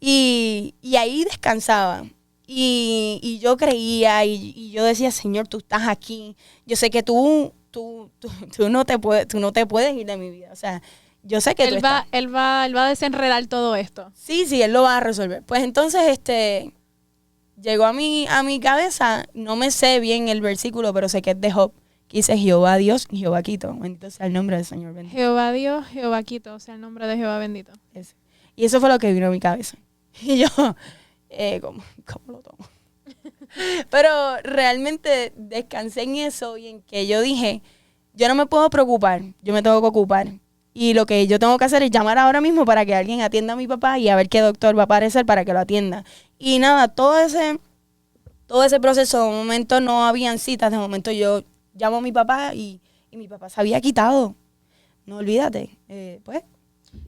Y ahí descansaba. Y yo creía, y yo decía, Señor, tú estás aquí. Yo sé que tú no te puedes ir de mi vida. O sea, yo sé que él va a desenredar todo esto. Sí, Él lo va a resolver. Pues entonces, llegó a mi cabeza, no me sé bien el versículo, pero sé que es de Job, que dice, Jehová Dios y Jehová quito. Bendito sea el nombre del Señor bendito. Jehová Dios, Jehová quito, sea el nombre de Jehová bendito. Y eso fue lo que vino a mi cabeza. Y yo, ¿cómo lo tomo? Pero realmente descansé en eso, y en que yo dije, yo no me puedo preocupar, yo me tengo que ocupar. Y lo que yo tengo que hacer es llamar ahora mismo para que alguien atienda a mi papá, y a ver qué doctor va a aparecer para que lo atienda. Y nada, todo ese proceso, de momento no habían citas, de momento yo llamo a mi papá, y mi papá se había quitado. No olvídate, pues.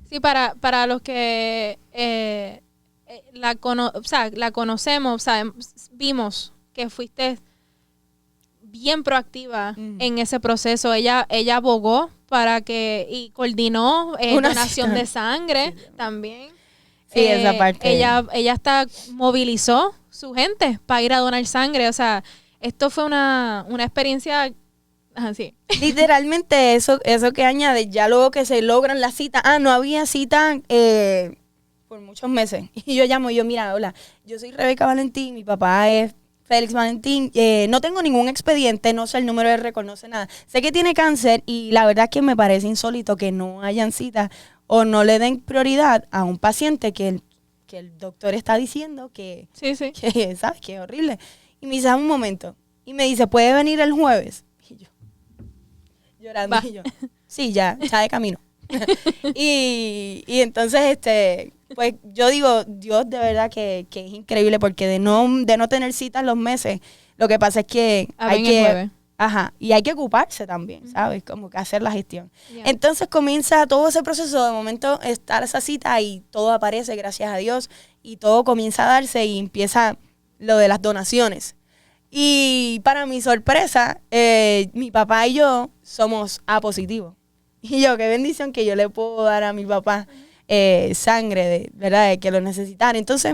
Sí, para los que la conocemos, vimos que fuiste bien proactiva en ese proceso. Ella abogó para que, y coordinó donación de sangre también. Sí, esa parte. Ella movilizó su gente para ir a donar sangre. O sea, esto fue una experiencia así. Literalmente eso que añade, ya luego que se logran las citas, no había cita por muchos meses. Y yo llamo, mira, hola, yo soy Rebeca Valentín, mi papá es Félix Valentín, no tengo ningún expediente, no sé el número de récord, no sé nada. Sé que tiene cáncer y la verdad es que me parece insólito que no hayan citas o no le den prioridad a un paciente que el doctor está diciendo que, Sí. que ¿sabes? Que es horrible. Y me dice, un momento. Y me dice, ¿puede venir el jueves? Y yo, llorando, Va. y yo, sí, ya de camino. y entonces, pues yo digo, Dios de verdad que es increíble porque de no tener citas los meses, lo que pasa es que hay que, y hay que ocuparse también, ¿sabes? Como que hacer la gestión. Yeah. Entonces comienza todo ese proceso, de momento estar esa cita y todo aparece, gracias a Dios, y todo comienza a darse y empieza lo de las donaciones. Y para mi sorpresa, mi papá y yo somos A positivos. Y yo, qué bendición que yo le puedo dar a mi papá sangre, ¿verdad? De que lo necesitara. Entonces,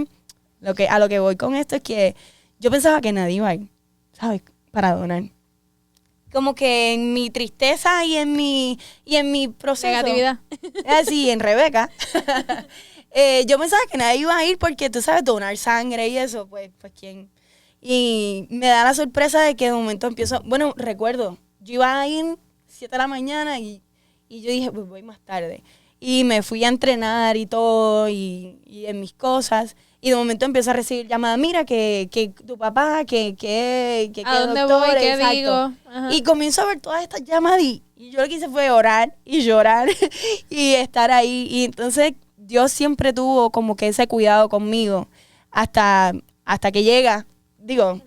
a lo que voy con esto es que yo pensaba que nadie iba a ir, ¿sabes? Para donar. Como que en mi tristeza y en mi proceso. Negatividad. Así, en Rebeca. Yo pensaba que nadie iba a ir porque, tú sabes, donar sangre y eso, pues ¿quién? Y me da la sorpresa de que de momento recuerdo, yo iba a ir 7 de la mañana y yo dije, pues voy más tarde. Y me fui a entrenar y todo, y en mis cosas. Y de momento empiezo a recibir llamadas, mira, que tu papá, que ¿a dónde doctor, voy? ¿Qué exacto. Digo? Ajá. Y comienzo a ver todas estas llamadas y yo lo que hice fue orar y llorar y estar ahí. Y entonces Dios siempre tuvo como que ese cuidado conmigo hasta que llega,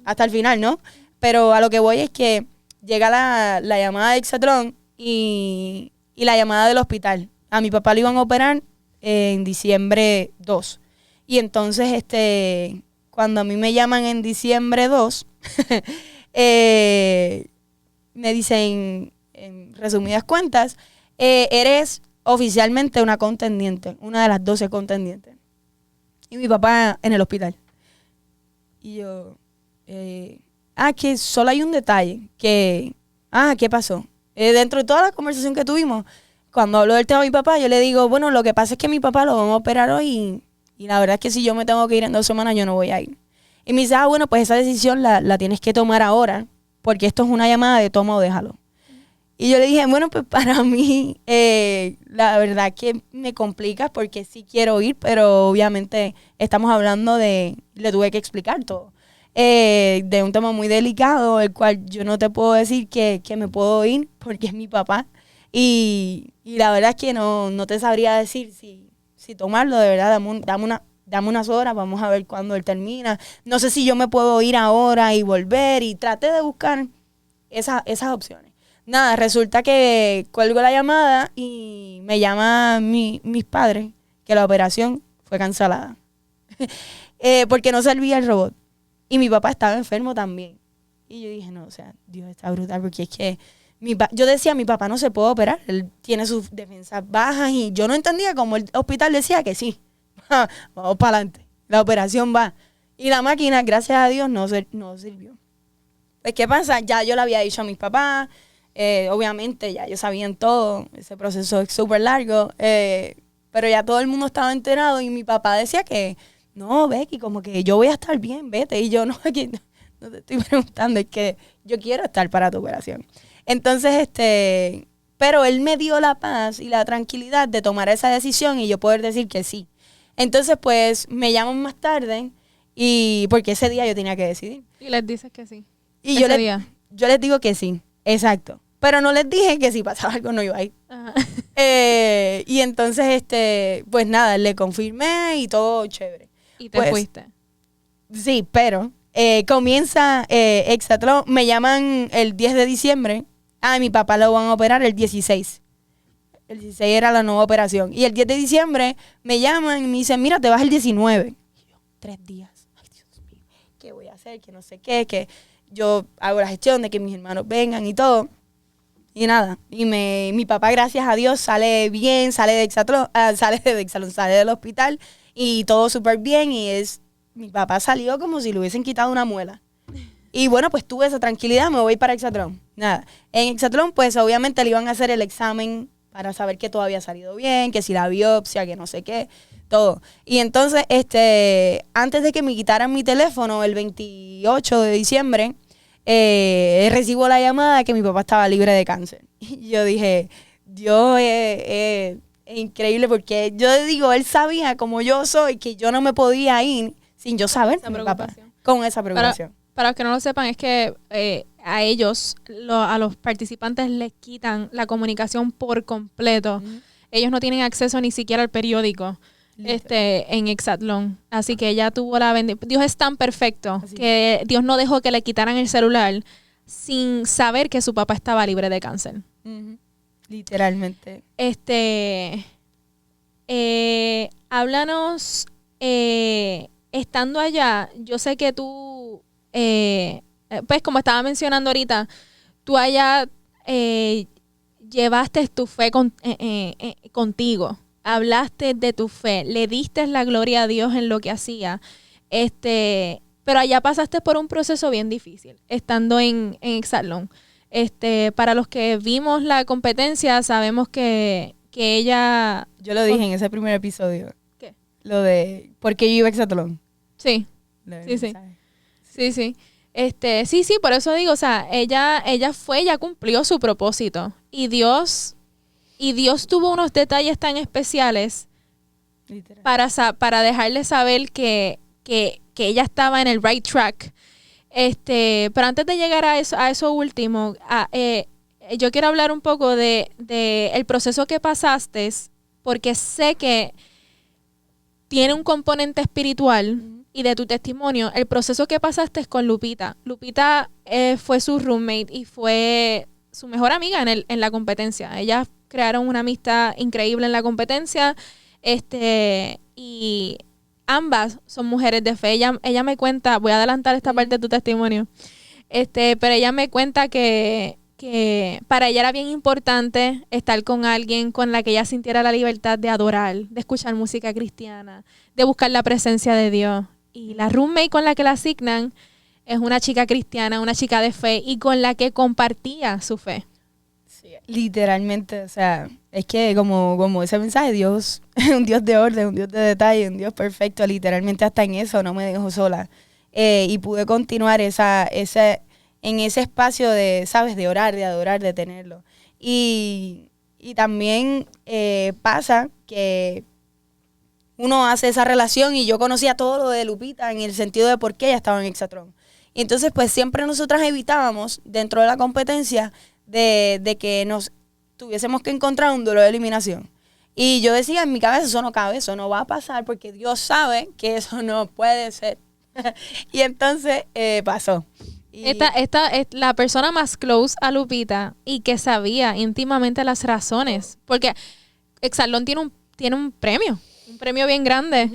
hasta el final, ¿no? Pero a lo que voy es que llega la llamada de Exatlón y la llamada del hospital. A mi papá lo iban a operar en diciembre 2. Y entonces, cuando a mí me llaman en diciembre 2, me dicen, en resumidas cuentas, eres oficialmente una contendiente, una de las 12 contendientes. Y mi papá en el hospital. Y yo, que solo hay un detalle, ¿qué pasó? Dentro de toda la conversación que tuvimos, cuando hablo del tema de mi papá, yo le digo, bueno, lo que pasa es que mi papá lo vamos a operar hoy y la verdad es que si yo me tengo que ir en 2 semanas, yo no voy a ir. Y me dice, bueno, pues esa decisión la tienes que tomar ahora, porque esto es una llamada de toma o déjalo. Y yo le dije, bueno, pues para mí, la verdad que me complica porque sí quiero ir, pero obviamente estamos hablando le tuve que explicar todo. De un tema muy delicado, el cual yo no te puedo decir que me puedo ir porque es mi papá. Y la verdad es que no te sabría decir si tomarlo, de verdad, dame unas horas, vamos a ver cuándo él termina. No sé si yo me puedo ir ahora y volver, y traté de buscar esas opciones. Nada, resulta que cuelgo la llamada y me llaman mis padres que la operación fue cancelada. Porque no servía el robot. Y mi papá estaba enfermo también. Y yo dije, no, o sea, Dios está brutal, porque es que yo decía, mi papá no se puede operar, él tiene sus defensas bajas, y yo no entendía cómo el hospital decía que sí, vamos para adelante, la operación va. Y la máquina, gracias a Dios, no sirvió. Pues, ¿qué pasa? Ya yo le había dicho a mis papás, obviamente ya ellos sabían todo, ese proceso es súper largo, pero ya todo el mundo estaba enterado, y mi papá decía que, no, Becky, como que yo voy a estar bien, vete. Y yo, no te estoy preguntando, es que yo quiero estar para tu operación. Entonces, pero él me dio la paz y la tranquilidad de tomar esa decisión y yo poder decir que sí. Entonces, pues, me llaman más tarde, y porque ese día yo tenía que decidir. Y les dices que sí. Y yo les digo que sí, exacto. Pero no les dije que si pasaba algo no iba a ir. Y entonces, pues nada, le confirmé y todo chévere. Y te fuiste. Sí, pero comienza Exatlón, me llaman el 10 de diciembre. Mi papá lo van a operar el 16. El 16 era la nueva operación. Y el 10 de diciembre me llaman y me dicen, mira, te vas el 19. Y yo, 3 días. Ay, Dios mío, ¿qué voy a hacer? Que no sé qué, que yo hago la gestión de que mis hermanos vengan y todo. Y nada, y mi papá, gracias a Dios, sale bien, sale del hospital y todo súper bien, y es mi papá salió como si le hubiesen quitado una muela. Y bueno, pues tuve esa tranquilidad, me voy para Exatlón. Nada, en Exatlón pues obviamente le iban a hacer el examen para saber que todo había salido bien, que si la biopsia, que no sé qué, todo. Y entonces, antes de que me quitaran mi teléfono, el 28 de diciembre, recibo la llamada de que mi papá estaba libre de cáncer. Y yo dije, Dios es increíble porque yo digo, él sabía como yo soy que yo no me podía ir sin yo saber Esa mi papá, preocupación. con esa preocupación. Para los que no lo sepan, es que a ellos, a los participantes, les quitan la comunicación por completo. Ellos no tienen acceso ni siquiera al periódico en Exatlón. Así que ella tuvo la bendición. Dios es tan perfecto que Dios no dejó que le quitaran el celular sin saber que su papá estaba libre de cáncer. Literalmente. Háblanos, estando allá, yo sé que tú, pues como estaba mencionando ahorita, tú allá llevaste tu fe contigo, hablaste de tu fe, le diste la gloria a Dios en lo que hacía, pero allá pasaste por un proceso bien difícil, estando en Exatlón. Para los que vimos la competencia, sabemos que ella... Yo lo dije en ese primer episodio. ¿Qué? Lo de por qué yo iba a Exatlón. Sí. Sí, por eso digo, o sea, ella cumplió su propósito. Y Dios tuvo unos detalles tan especiales para dejarle saber que ella estaba en el right track. Pero antes de llegar a eso último, yo quiero hablar un poco de el proceso que pasaste, porque sé que tiene un componente espiritual y de tu testimonio, el proceso que pasaste con Lupita. Lupita fue su roommate y fue su mejor amiga en la competencia. Ellas crearon una amistad increíble en la competencia, y ambas son mujeres de fe. Ella me cuenta, voy a adelantar esta parte de tu testimonio, pero ella me cuenta que para ella era bien importante estar con alguien con la que ella sintiera la libertad de adorar, de escuchar música cristiana, de buscar la presencia de Dios. Y la roommate con la que la asignan es una chica cristiana, una chica de fe y con la que compartía su fe. Sí, literalmente, o sea, es que como ese mensaje, Dios es un Dios de orden, un Dios de detalle, un Dios perfecto, literalmente hasta en eso no me dejó sola. Y pude continuar en ese espacio de, ¿sabes? De orar, de adorar, de tenerlo. Y también pasa que uno hace esa relación y yo conocía todo lo de Lupita en el sentido de por qué ella estaba en Exatlón. Y entonces, pues siempre nosotras evitábamos dentro de la competencia de que nos tuviésemos que encontrar un duelo de eliminación. Y yo decía en mi cabeza, eso no cabe, eso no va a pasar porque Dios sabe que eso no puede ser. Y entonces pasó. Esta es la persona más close a Lupita y que sabía íntimamente las razones. Porque Exatlón tiene un premio bien grande.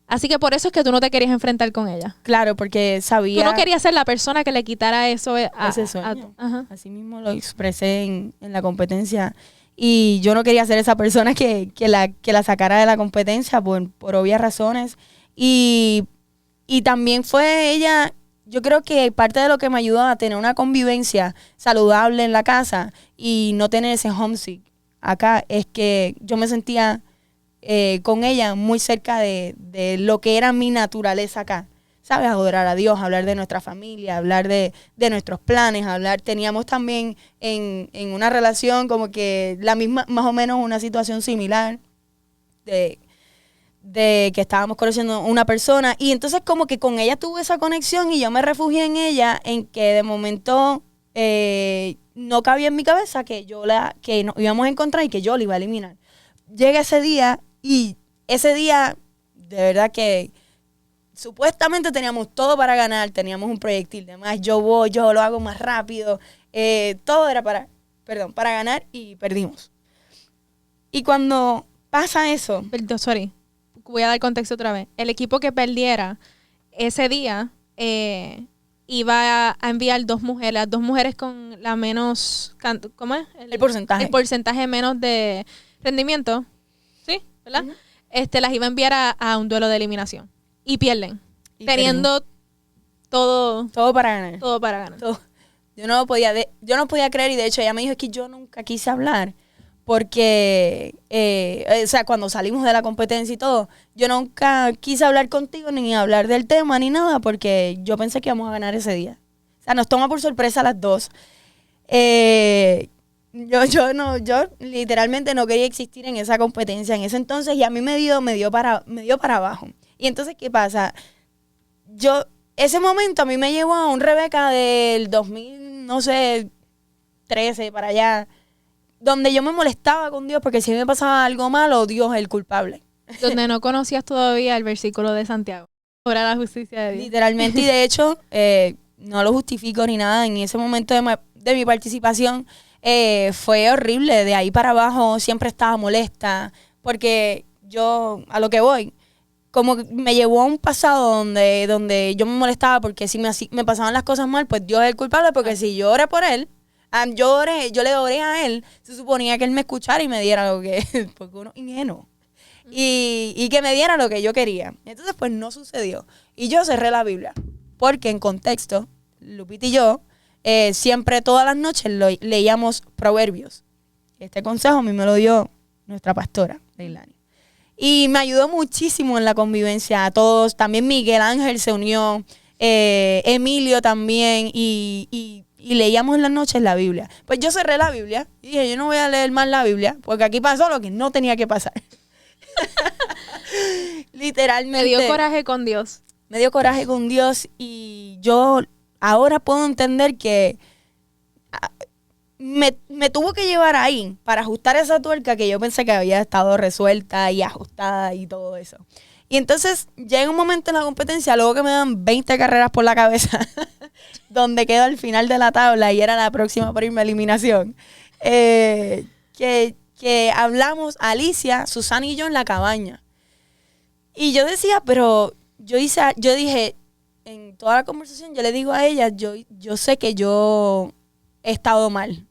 Así que por eso es que tú no te querías enfrentar con ella. Claro, porque sabía... Tú no querías ser la persona que le quitara eso ese sueño. Así mismo lo expresé en la competencia. Y yo no quería ser esa persona que la sacara de la competencia por obvias razones. Y también fue ella, yo creo que parte de lo que me ayudó a tener una convivencia saludable en la casa y no tener ese homesick acá es que yo me sentía con ella muy cerca de lo que era mi naturaleza acá. ¿Sabes? Adorar a Dios, hablar de nuestra familia, hablar de nuestros planes, teníamos también en una relación como que la misma, más o menos una situación similar de que estábamos conociendo una persona y entonces como que con ella tuve esa conexión y yo me refugié en ella, en que de momento no cabía en mi cabeza que nos íbamos a encontrar y que yo la iba a eliminar. Llega ese día y ese día de verdad que supuestamente teníamos todo para ganar, teníamos un proyectil, además yo lo hago más rápido, todo era para ganar y perdimos. Y cuando pasa eso... Sorry, voy a dar contexto otra vez. El equipo que perdiera ese día iba a enviar dos mujeres con la menos... ¿Cómo es? El porcentaje. El porcentaje menos de rendimiento. ¿Sí? ¿Verdad? las iba a enviar a un duelo de eliminación. Y pierden. Y teniendo todo para ganar. todo para ganar. Todo. Yo no podía creer, y de hecho ella me dijo, es que yo nunca quise hablar porque, o sea, cuando salimos de la competencia y todo, yo nunca quise hablar contigo ni hablar del tema ni nada porque yo pensé que íbamos a ganar ese día. O sea, nos toma por sorpresa a las dos. Yo literalmente no quería existir en esa competencia en ese entonces, y a mí me dio para abajo. Y entonces, ¿qué pasa? Ese momento a mí me llevó a un Rebeca del 2000, no sé, 13 para allá, donde yo me molestaba con Dios porque si me pasaba algo malo, Dios es el culpable. Donde no conocías todavía el versículo de Santiago sobre la justicia de Dios. Literalmente, y de hecho, no lo justifico ni nada. En ese momento de mi participación fue horrible. De ahí para abajo siempre estaba molesta porque yo, a lo que voy, como que me llevó a un pasado donde yo me molestaba porque si me pasaban las cosas mal, pues Dios es el culpable, porque si yo oré por él, yo le oré a él, se suponía que él me escuchara y me diera lo que, porque uno es ingenuo, y que me diera lo que yo quería. Entonces pues no sucedió, y yo cerré la Biblia, porque en contexto, Lupita y yo, siempre todas las noches leíamos Proverbios. Este consejo a mí me lo dio nuestra pastora, Leilani. Y me ayudó muchísimo en la convivencia a todos. También Miguel Ángel se unió, Emilio también, y leíamos en las noches la Biblia. Pues yo cerré la Biblia y dije, yo no voy a leer más la Biblia, porque aquí pasó lo que no tenía que pasar. Literalmente. Me dio coraje con Dios. Me dio coraje con Dios, y yo ahora puedo entender que me tuvo que llevar ahí para ajustar esa tuerca que yo pensé que había estado resuelta y ajustada y todo eso. Y entonces llega un momento en la competencia, luego que me dan 20 carreras por la cabeza, donde quedo al final de la tabla y era la próxima por irme a eliminación, que hablamos Alicia, Susana y yo en la cabaña. Y yo decía, pero yo dije, en toda la conversación yo le digo a ella, yo sé que yo he estado mal.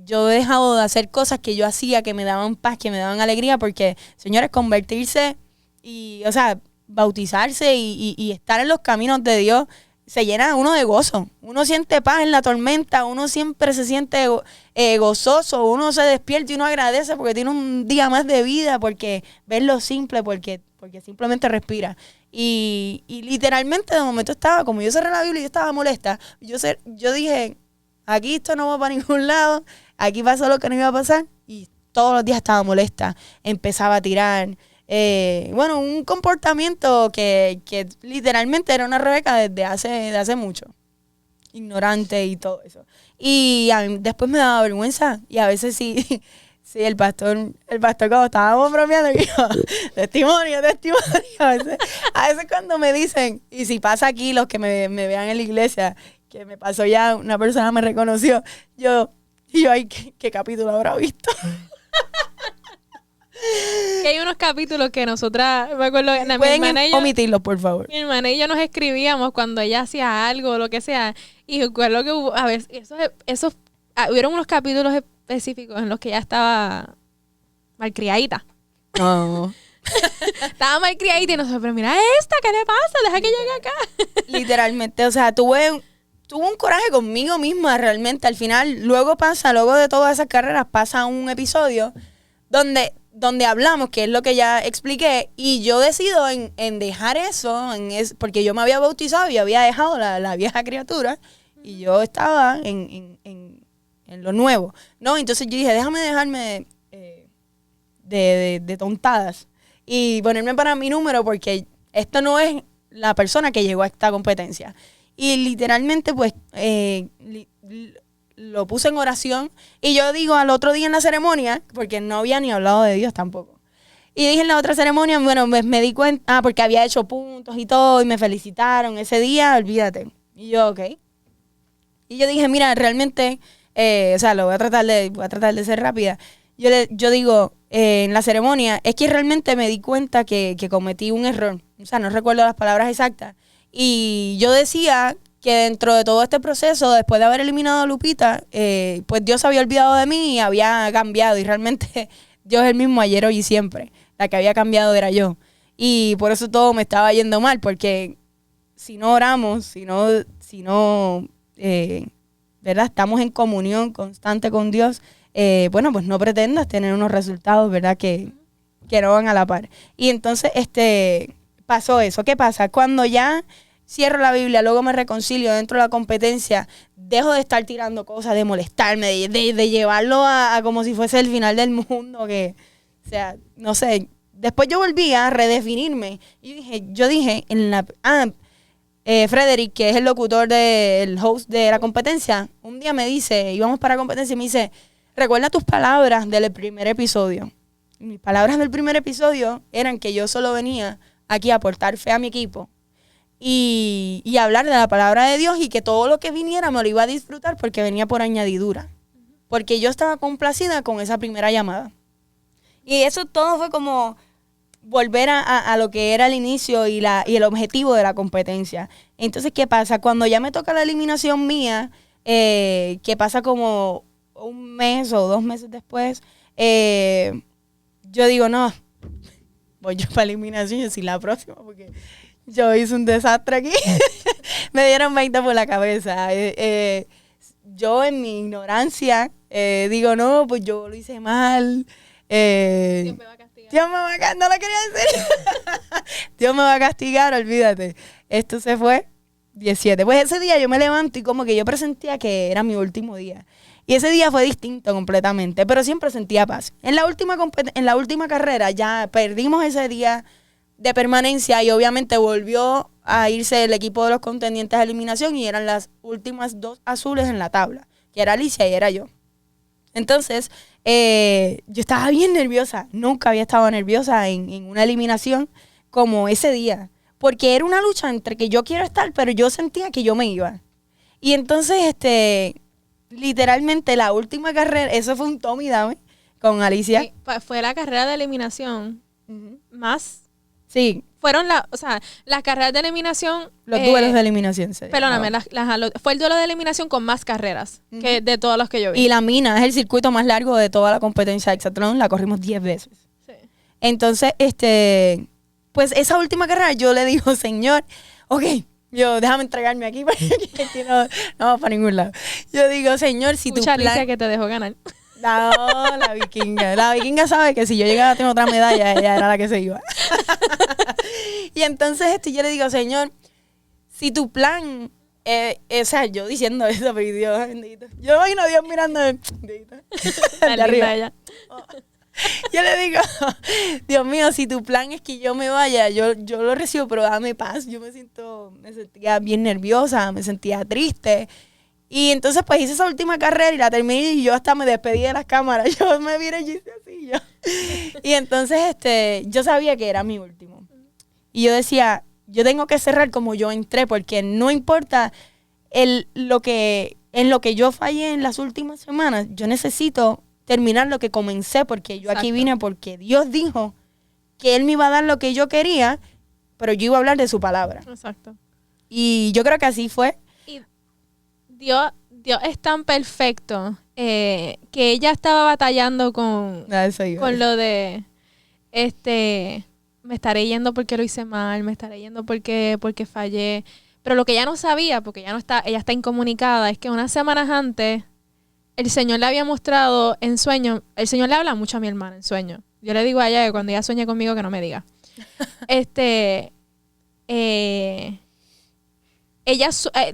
Yo he dejado de hacer cosas que yo hacía que me daban paz, que me daban alegría, porque, señores, convertirse y, o sea, bautizarse y estar en los caminos de Dios se llena uno de gozo. Uno siente paz en la tormenta, uno siempre se siente gozoso, uno se despierta y uno agradece porque tiene un día más de vida, porque ves lo simple, porque simplemente respira. Y literalmente de momento estaba, como yo cerré la Biblia y yo estaba molesta, yo dije, aquí esto no va para ningún lado, aquí pasó lo que no iba a pasar, y todos los días estaba molesta, empezaba a tirar, un comportamiento que literalmente era una Rebeca desde hace mucho, ignorante y todo eso. Y a mí después me daba vergüenza, y a veces sí, el pastor cuando estábamos bromeando, yo, testimonio, a veces cuando me dicen, y si pasa aquí, los que me vean en la iglesia, que me pasó ya, una persona me reconoció, yo ay, ¿qué capítulo habrá visto? Que hay unos capítulos que nosotras, me acuerdo, pueden omitirlos, por favor. Mi hermana y yo nos escribíamos cuando ella hacía algo o lo que sea, y recuerdo que hubo, a ver, hubieron unos capítulos específicos en los que ella estaba malcriadita. No. Estaba malcriadita y nosotros, pero mira esta, ¿qué le pasa? Deja que llegue acá. Literalmente, o sea, tuve un coraje conmigo misma realmente. Al final, luego de todas esas carreras, pasa un episodio donde hablamos, que es lo que ya expliqué, y yo decido en dejar eso, porque yo me había bautizado y había dejado la vieja criatura, y yo estaba en lo nuevo, ¿no? Entonces yo dije, déjame dejarme de tontadas y ponerme para mi número, porque esto no es la persona que llegó a esta competencia. Y literalmente, pues, lo puse en oración. Y yo digo al otro día en la ceremonia, porque no había ni hablado de Dios tampoco. Y dije en la otra ceremonia, bueno, me di cuenta, porque había hecho puntos y todo, y me felicitaron ese día, olvídate. Y yo, ok. Y yo dije, mira, realmente, o sea, voy a tratar de ser rápida. Yo digo, en la ceremonia, es que realmente me di cuenta que cometí un error. O sea, no recuerdo las palabras exactas. Y yo decía que dentro de todo este proceso, después de haber eliminado a Lupita, pues Dios se había olvidado de mí y había cambiado. Y realmente Dios es el mismo ayer, hoy y siempre. la que había cambiado era yo. Y por eso todo me estaba yendo mal, porque si no oramos, si no, ¿verdad? Estamos en comunión constante con Dios, bueno, pues no pretendas tener unos resultados, ¿verdad? Que no van a la par. Y entonces, pasó eso. ¿Qué pasa? Cuando ya cierro la Biblia, luego me reconcilio dentro de la competencia, dejo de estar tirando cosas, de molestarme, de llevarlo a como si fuese el final del mundo, que, o sea, no sé. Después yo volví a redefinirme. Y yo dije, Frederick, que es el locutor el host de la competencia, un día me dice, íbamos para la competencia y me dice, recuerda tus palabras del primer episodio. Y mis palabras del primer episodio eran que yo solo venía aquí a aportar fe a mi equipo y hablar de la palabra de Dios, y que todo lo que viniera me lo iba a disfrutar porque venía por añadidura. Porque yo estaba complacida con esa primera llamada. Y eso todo fue como volver a lo que era el inicio y el objetivo de la competencia. Entonces, ¿qué pasa? Cuando ya me toca la eliminación mía, que pasa como un mes o 2 meses después, yo digo, no, voy yo para eliminación y decir la próxima, porque yo hice un desastre aquí. Me dieron 20 por la cabeza. Yo en mi ignorancia digo, no, pues yo lo hice mal. Dios me va a castigar. No lo quería decir. Dios me va a castigar, olvídate. Esto se fue 17. Pues ese día yo me levanto y como que yo presentía que era mi último día. Y ese día fue distinto completamente, pero siempre sentía paz. En la última carrera ya perdimos ese día de permanencia y obviamente volvió a irse el equipo de los contendientes a eliminación y eran las últimas 2 azules en la tabla, que era Alicia y era yo. Entonces, yo estaba bien nerviosa. Nunca había estado nerviosa en una eliminación como ese día, porque era una lucha entre que yo quiero estar, pero yo sentía que yo me iba. Y entonces, literalmente la última carrera, eso fue un tome y dame con Alicia. Sí, fue la carrera de eliminación más. Sí. Fueron las carreras de eliminación. Los duelos de eliminación. Perdóname, fue el duelo de eliminación con más carreras que de todos los que yo vi. Y la mina es el circuito más largo de toda la competencia de Hexatlón, la corrimos 10 veces. Sí. Entonces, pues esa última carrera yo le digo, Señor, ok, déjame entregarme aquí porque aquí no va para ningún lado. Yo digo, Señor, si tu plan... Alicia que te dejó ganar. No, la vikinga. La vikinga sabe que si yo llegaba a tener otra medalla, ella era la que se iba. Y entonces yo le digo, Señor, si tu plan... o sea, yo diciendo eso, pero Dios bendito. Yo imagino a Dios mirando bendito. De arriba. Yo le digo, Dios mío, si tu plan es que yo me vaya, yo lo recibo, pero dame paz. Yo me sentía bien nerviosa, me sentía triste. Y entonces pues hice esa última carrera y la terminé y yo hasta me despedí de las cámaras. Yo me viré y hice así. Y entonces yo sabía que era mi último. Y yo decía, yo tengo que cerrar como yo entré, porque no importa en lo que yo fallé en las últimas semanas, yo necesito terminar lo que comencé, porque yo aquí vine porque Dios dijo que Él me iba a dar lo que yo quería, pero yo iba a hablar de su palabra. Exacto. Y yo creo que así fue. Dios es tan perfecto que ella estaba batallando con lo de me estaré yendo porque lo hice mal, me estaré yendo porque fallé. Pero lo que ella no sabía, porque ella está incomunicada, es que unas semanas antes el Señor le había mostrado en sueño. El Señor le habla mucho a mi hermana en sueño. Yo le digo a ella que cuando ella sueñe conmigo que no me diga.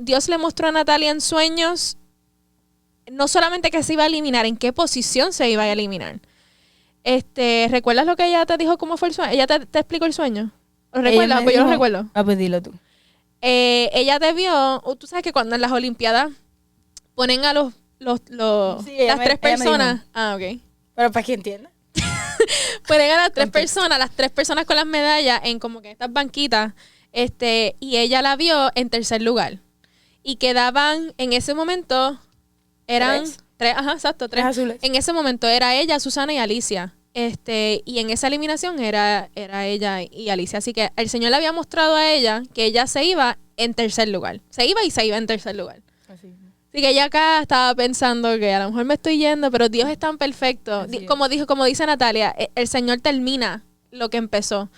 Dios le mostró a Natalia en sueños no solamente que se iba a eliminar, en qué posición se iba a eliminar. ¿Recuerdas lo que ella te dijo cómo fue el sueño? ¿Ella te explicó el sueño? ¿Lo recuerdas? Pues yo lo recuerdo. Ah, pues dilo tú. Ella te vio, tú sabes que cuando en las Olimpiadas ponen a las 3 personas. Ah, ok. Pero para que entienda. Ponen a las 3 personas con las medallas en como que estas banquitas. Y ella la vio en tercer lugar. Y quedaban, en ese momento, eran 3 azules. En ese momento era ella, Susana y Alicia. Y en esa eliminación era ella y Alicia. Así que el Señor le había mostrado a ella que ella se iba en tercer lugar. Se iba en tercer lugar. Así que ella acá estaba pensando que a lo mejor me estoy yendo, pero Dios es tan perfecto. Como dice Natalia, el Señor termina lo que empezó.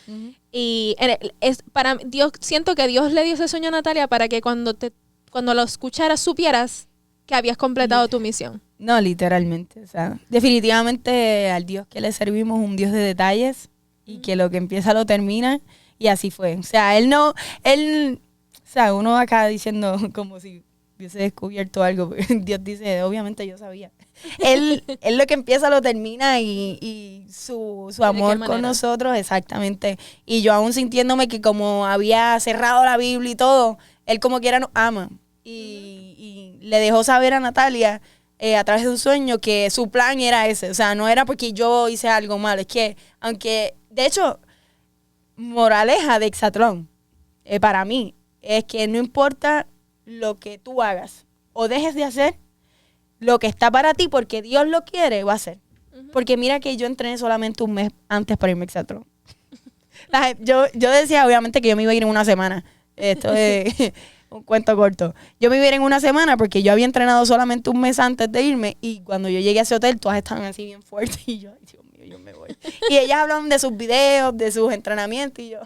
Y es para Dios, siento que Dios le dio ese sueño a Natalia para que cuando lo escucharas supieras que habías completado tu misión. No, literalmente. O sea, definitivamente al Dios que le servimos, un Dios de detalles y que lo que empieza lo termina. Y así fue. O sea, o sea, uno acá diciendo como si hubiese descubierto algo. Dios dice, obviamente yo sabía. Él lo que empieza lo termina y su amor con nosotros, exactamente. Y yo aún sintiéndome que como había cerrado la Biblia y todo, él como quiera nos ama. Y le dejó saber a Natalia a través de un sueño que su plan era ese. O sea, no era porque yo hice algo malo. Es que, aunque, de hecho, moraleja de Exatlón, para mí, es que no importa lo que tú hagas o dejes de hacer, lo que está para ti, porque Dios lo quiere, va a ser. Porque mira que yo entrené solamente un mes antes para irme a Exatlón. Yo decía, obviamente, que yo me iba a ir en una semana. Esto es un cuento corto. Yo me iba a ir en una semana porque yo había entrenado solamente un mes antes de irme y cuando yo llegué a ese hotel, todas estaban así bien fuertes y yo, ay, Dios mío, yo me voy. Y ellas hablaban de sus videos, de sus entrenamientos y yo,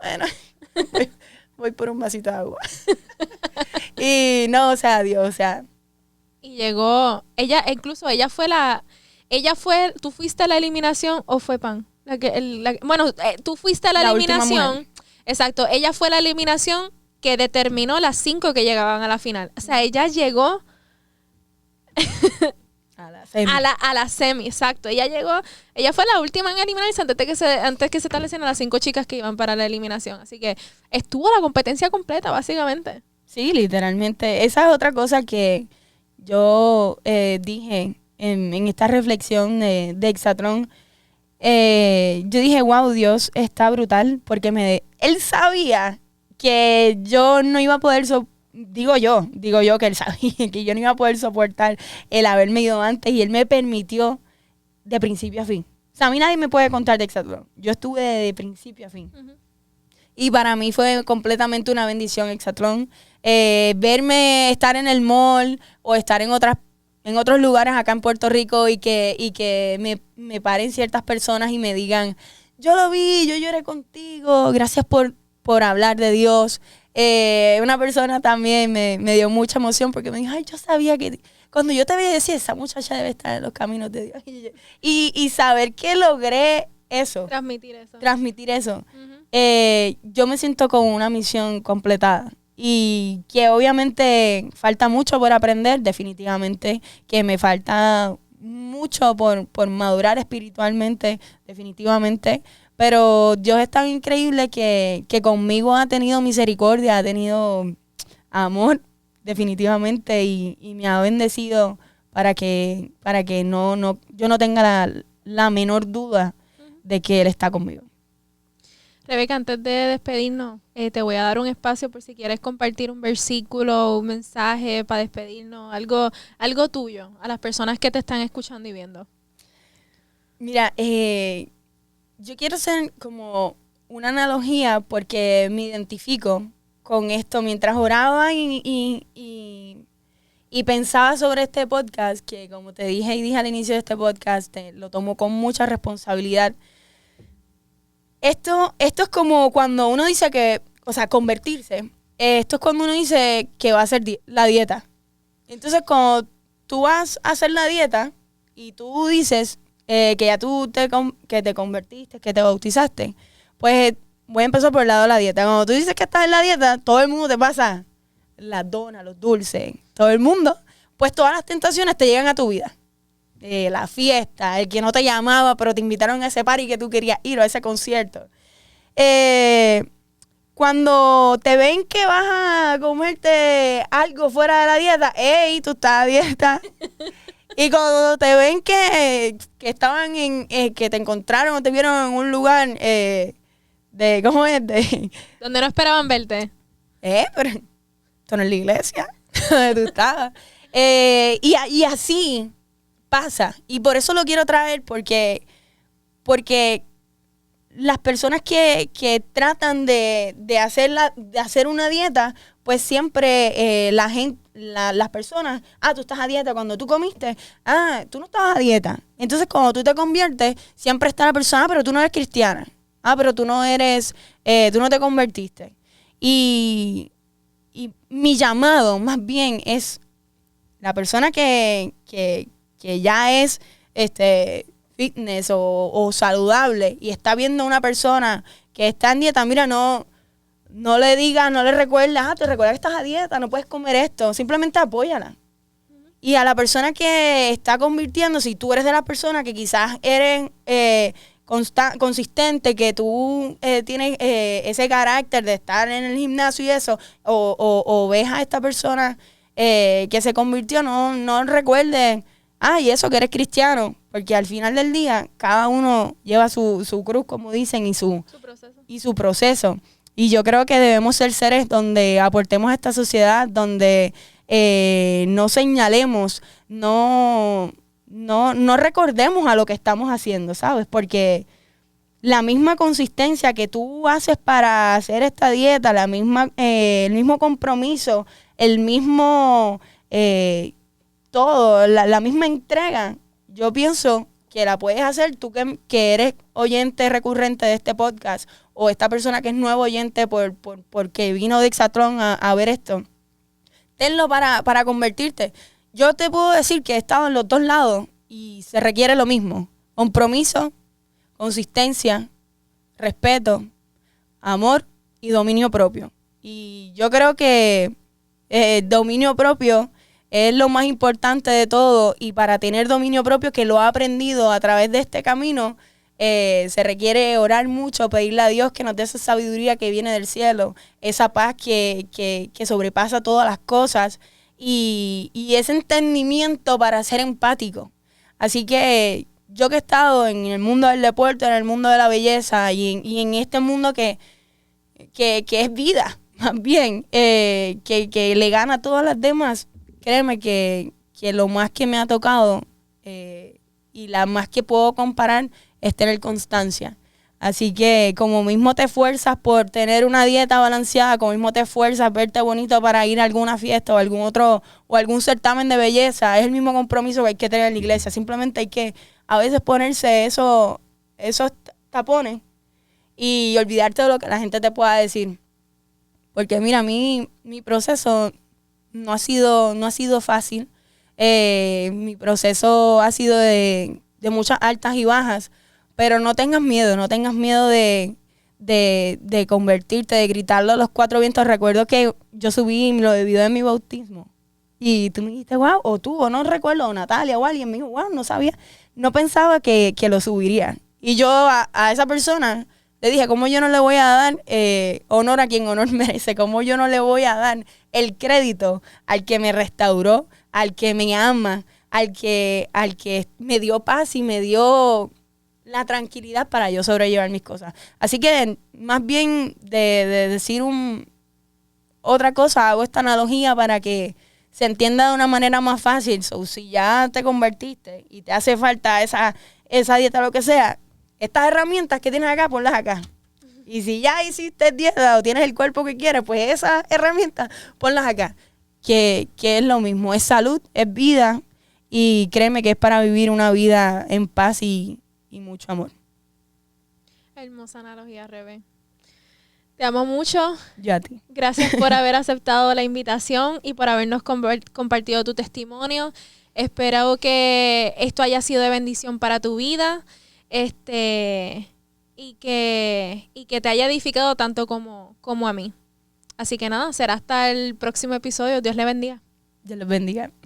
bueno, voy por un vasito de agua. Y no, o sea, Dios, o sea. Y llegó, ¿tú fuiste a la eliminación o fue Pan? Tú fuiste a la eliminación. Exacto, ella fue a la eliminación que determinó las 5 que llegaban a la final. O sea, ella llegó a la semi, exacto. Ella fue la última en eliminarse antes que se establecieran las 5 chicas que iban para la eliminación. Así que estuvo la competencia completa, básicamente. Sí, literalmente. Esa es otra cosa que yo dije en esta reflexión de Exatlón. Yo dije, wow, Dios está brutal, porque él sabía que yo no iba a poder, digo yo que él sabía que yo no iba a poder soportar el haberme ido antes y él me permitió de principio a fin. O sea, a mí nadie me puede contar de Exatlón. Yo estuve de principio a fin. Y para mí fue completamente una bendición Exatlón. Verme estar en el mall o estar en otros lugares acá en Puerto Rico y que me paren ciertas personas y me digan, yo lo vi, yo lloré contigo, gracias por hablar de Dios. Una persona también me dio mucha emoción porque me dijo, ay, yo sabía que cuando yo te veía decir, esa muchacha debe estar en los caminos de Dios. Y saber que logré eso. Transmitir eso. Yo me siento con una misión completada. Y que obviamente falta mucho por aprender, definitivamente, que me falta mucho por madurar espiritualmente, definitivamente, pero Dios es tan increíble que conmigo ha tenido misericordia, ha tenido amor, definitivamente, y me ha bendecido para que yo no tenga la menor duda de que Él está conmigo. Rebeca, antes de despedirnos, te voy a dar un espacio por si quieres compartir un versículo, un mensaje para despedirnos, algo tuyo a las personas que te están escuchando y viendo. Mira, yo quiero hacer como una analogía porque me identifico con esto mientras oraba y pensaba sobre este podcast, que como te dije al inicio de este podcast, lo tomo con mucha responsabilidad. Esto es como cuando uno dice que, o sea, convertirse. Esto es cuando uno dice que va a hacer la dieta. Entonces, cuando tú vas a hacer la dieta y tú dices que ya que te convertiste, que te bautizaste, pues voy a empezar por el lado de la dieta. Cuando tú dices que estás en la dieta, todo el mundo te pasa las donas, los dulces, todo el mundo, pues todas las tentaciones te llegan a tu vida. La fiesta, el que no te llamaba, pero te invitaron a ese party que tú querías ir o a ese concierto. Cuando te ven que vas a comerte algo fuera de la dieta, ¡ey, tú estás a dieta! Y cuando te ven que estaban que te encontraron o te vieron en un lugar ¿cómo es? Donde no esperaban verte. Pero esto no es la iglesia, donde tú estabas. Y así pasa, y por eso lo quiero traer, porque las personas que tratan de hacer una dieta, pues siempre las personas, tú estás a dieta cuando tú comiste, tú no estabas a dieta. Entonces cuando tú te conviertes, siempre está la persona, pero tú no eres cristiana. Pero tú no eres, tú no te convertiste. Y mi llamado más bien es la persona que ya es fitness o saludable y está viendo a una persona que está en dieta, mira, no le digas, no le recuerdas, te recuerda que estás a dieta, no puedes comer esto, simplemente apóyala. Y a la persona que está convirtiendo, si tú eres de las personas que quizás eres consistente, que tú tienes ese carácter de estar en el gimnasio y eso, o ves a esta persona que se convirtió, no recuerden, y eso que eres cristiano, porque al final del día cada uno lleva su cruz, como dicen, y su proceso. Y yo creo que debemos ser seres donde aportemos a esta sociedad, donde no señalemos, no recordemos a lo que estamos haciendo, ¿sabes? Porque la misma consistencia que tú haces para hacer esta dieta, el mismo compromiso, el mismo todo, la misma entrega, yo pienso que la puedes hacer tú que eres oyente recurrente de este podcast, o esta persona que es nuevo oyente porque vino de Exatlón a ver esto. Tenlo para convertirte. Yo te puedo decir que he estado en los dos lados y se requiere lo mismo. Compromiso, consistencia, respeto, amor y dominio propio. Y yo creo que dominio propio es lo más importante de todo, y para tener dominio propio, que lo ha aprendido a través de este camino, se requiere orar mucho, pedirle a Dios que nos dé esa sabiduría que viene del cielo, esa paz que sobrepasa todas las cosas, y ese entendimiento para ser empático. Así que yo que he estado en el mundo del deporte, en el mundo de la belleza y en este mundo que es vida, más bien, que le gana a todas las demás, créeme que lo más que me ha tocado y la más que puedo comparar es tener constancia. Así que como mismo te esfuerzas por tener una dieta balanceada, como mismo te esfuerzas verte bonito para ir a alguna fiesta o algún certamen de belleza, es el mismo compromiso que hay que tener en la iglesia. Simplemente hay que a veces ponerse esos tapones y olvidarte de lo que la gente te pueda decir. Porque mira, mi proceso no ha sido fácil. Mi proceso ha sido de muchas altas y bajas. Pero no tengas miedo de convertirte, de gritarlo a los cuatro vientos. Recuerdo que yo subí lo de video de mi bautismo. Y tú me dijiste, wow, o tú, o no recuerdo, o Natalia, o alguien me dijo, wow, no sabía, no pensaba que lo subiría. Y yo a esa persona le dije, ¿cómo yo no le voy a dar honor a quien honor merece? ¿Cómo yo no le voy a dar el crédito al que me restauró, al que me ama, al que me dio paz y me dio la tranquilidad para yo sobrellevar mis cosas? Así que más bien de decir otra cosa, hago esta analogía para que se entienda de una manera más fácil. So, si ya te convertiste y te hace falta esa dieta, lo que sea, estas herramientas que tienes acá, ponlas acá. Y si ya hiciste dieta o tienes el cuerpo que quieres, pues esas herramientas, ponlas acá. Que es lo mismo, es salud, es vida, y créeme que es para vivir una vida en paz y mucho amor. Hermosa analogía, Rebe. Te amo mucho. Yo a ti. Gracias por haber aceptado la invitación y por habernos compartido tu testimonio. Espero que esto haya sido de bendición para tu vida, y que te haya edificado tanto como a mí. Así que nada, será hasta el próximo episodio. Dios le bendiga. Dios les bendiga.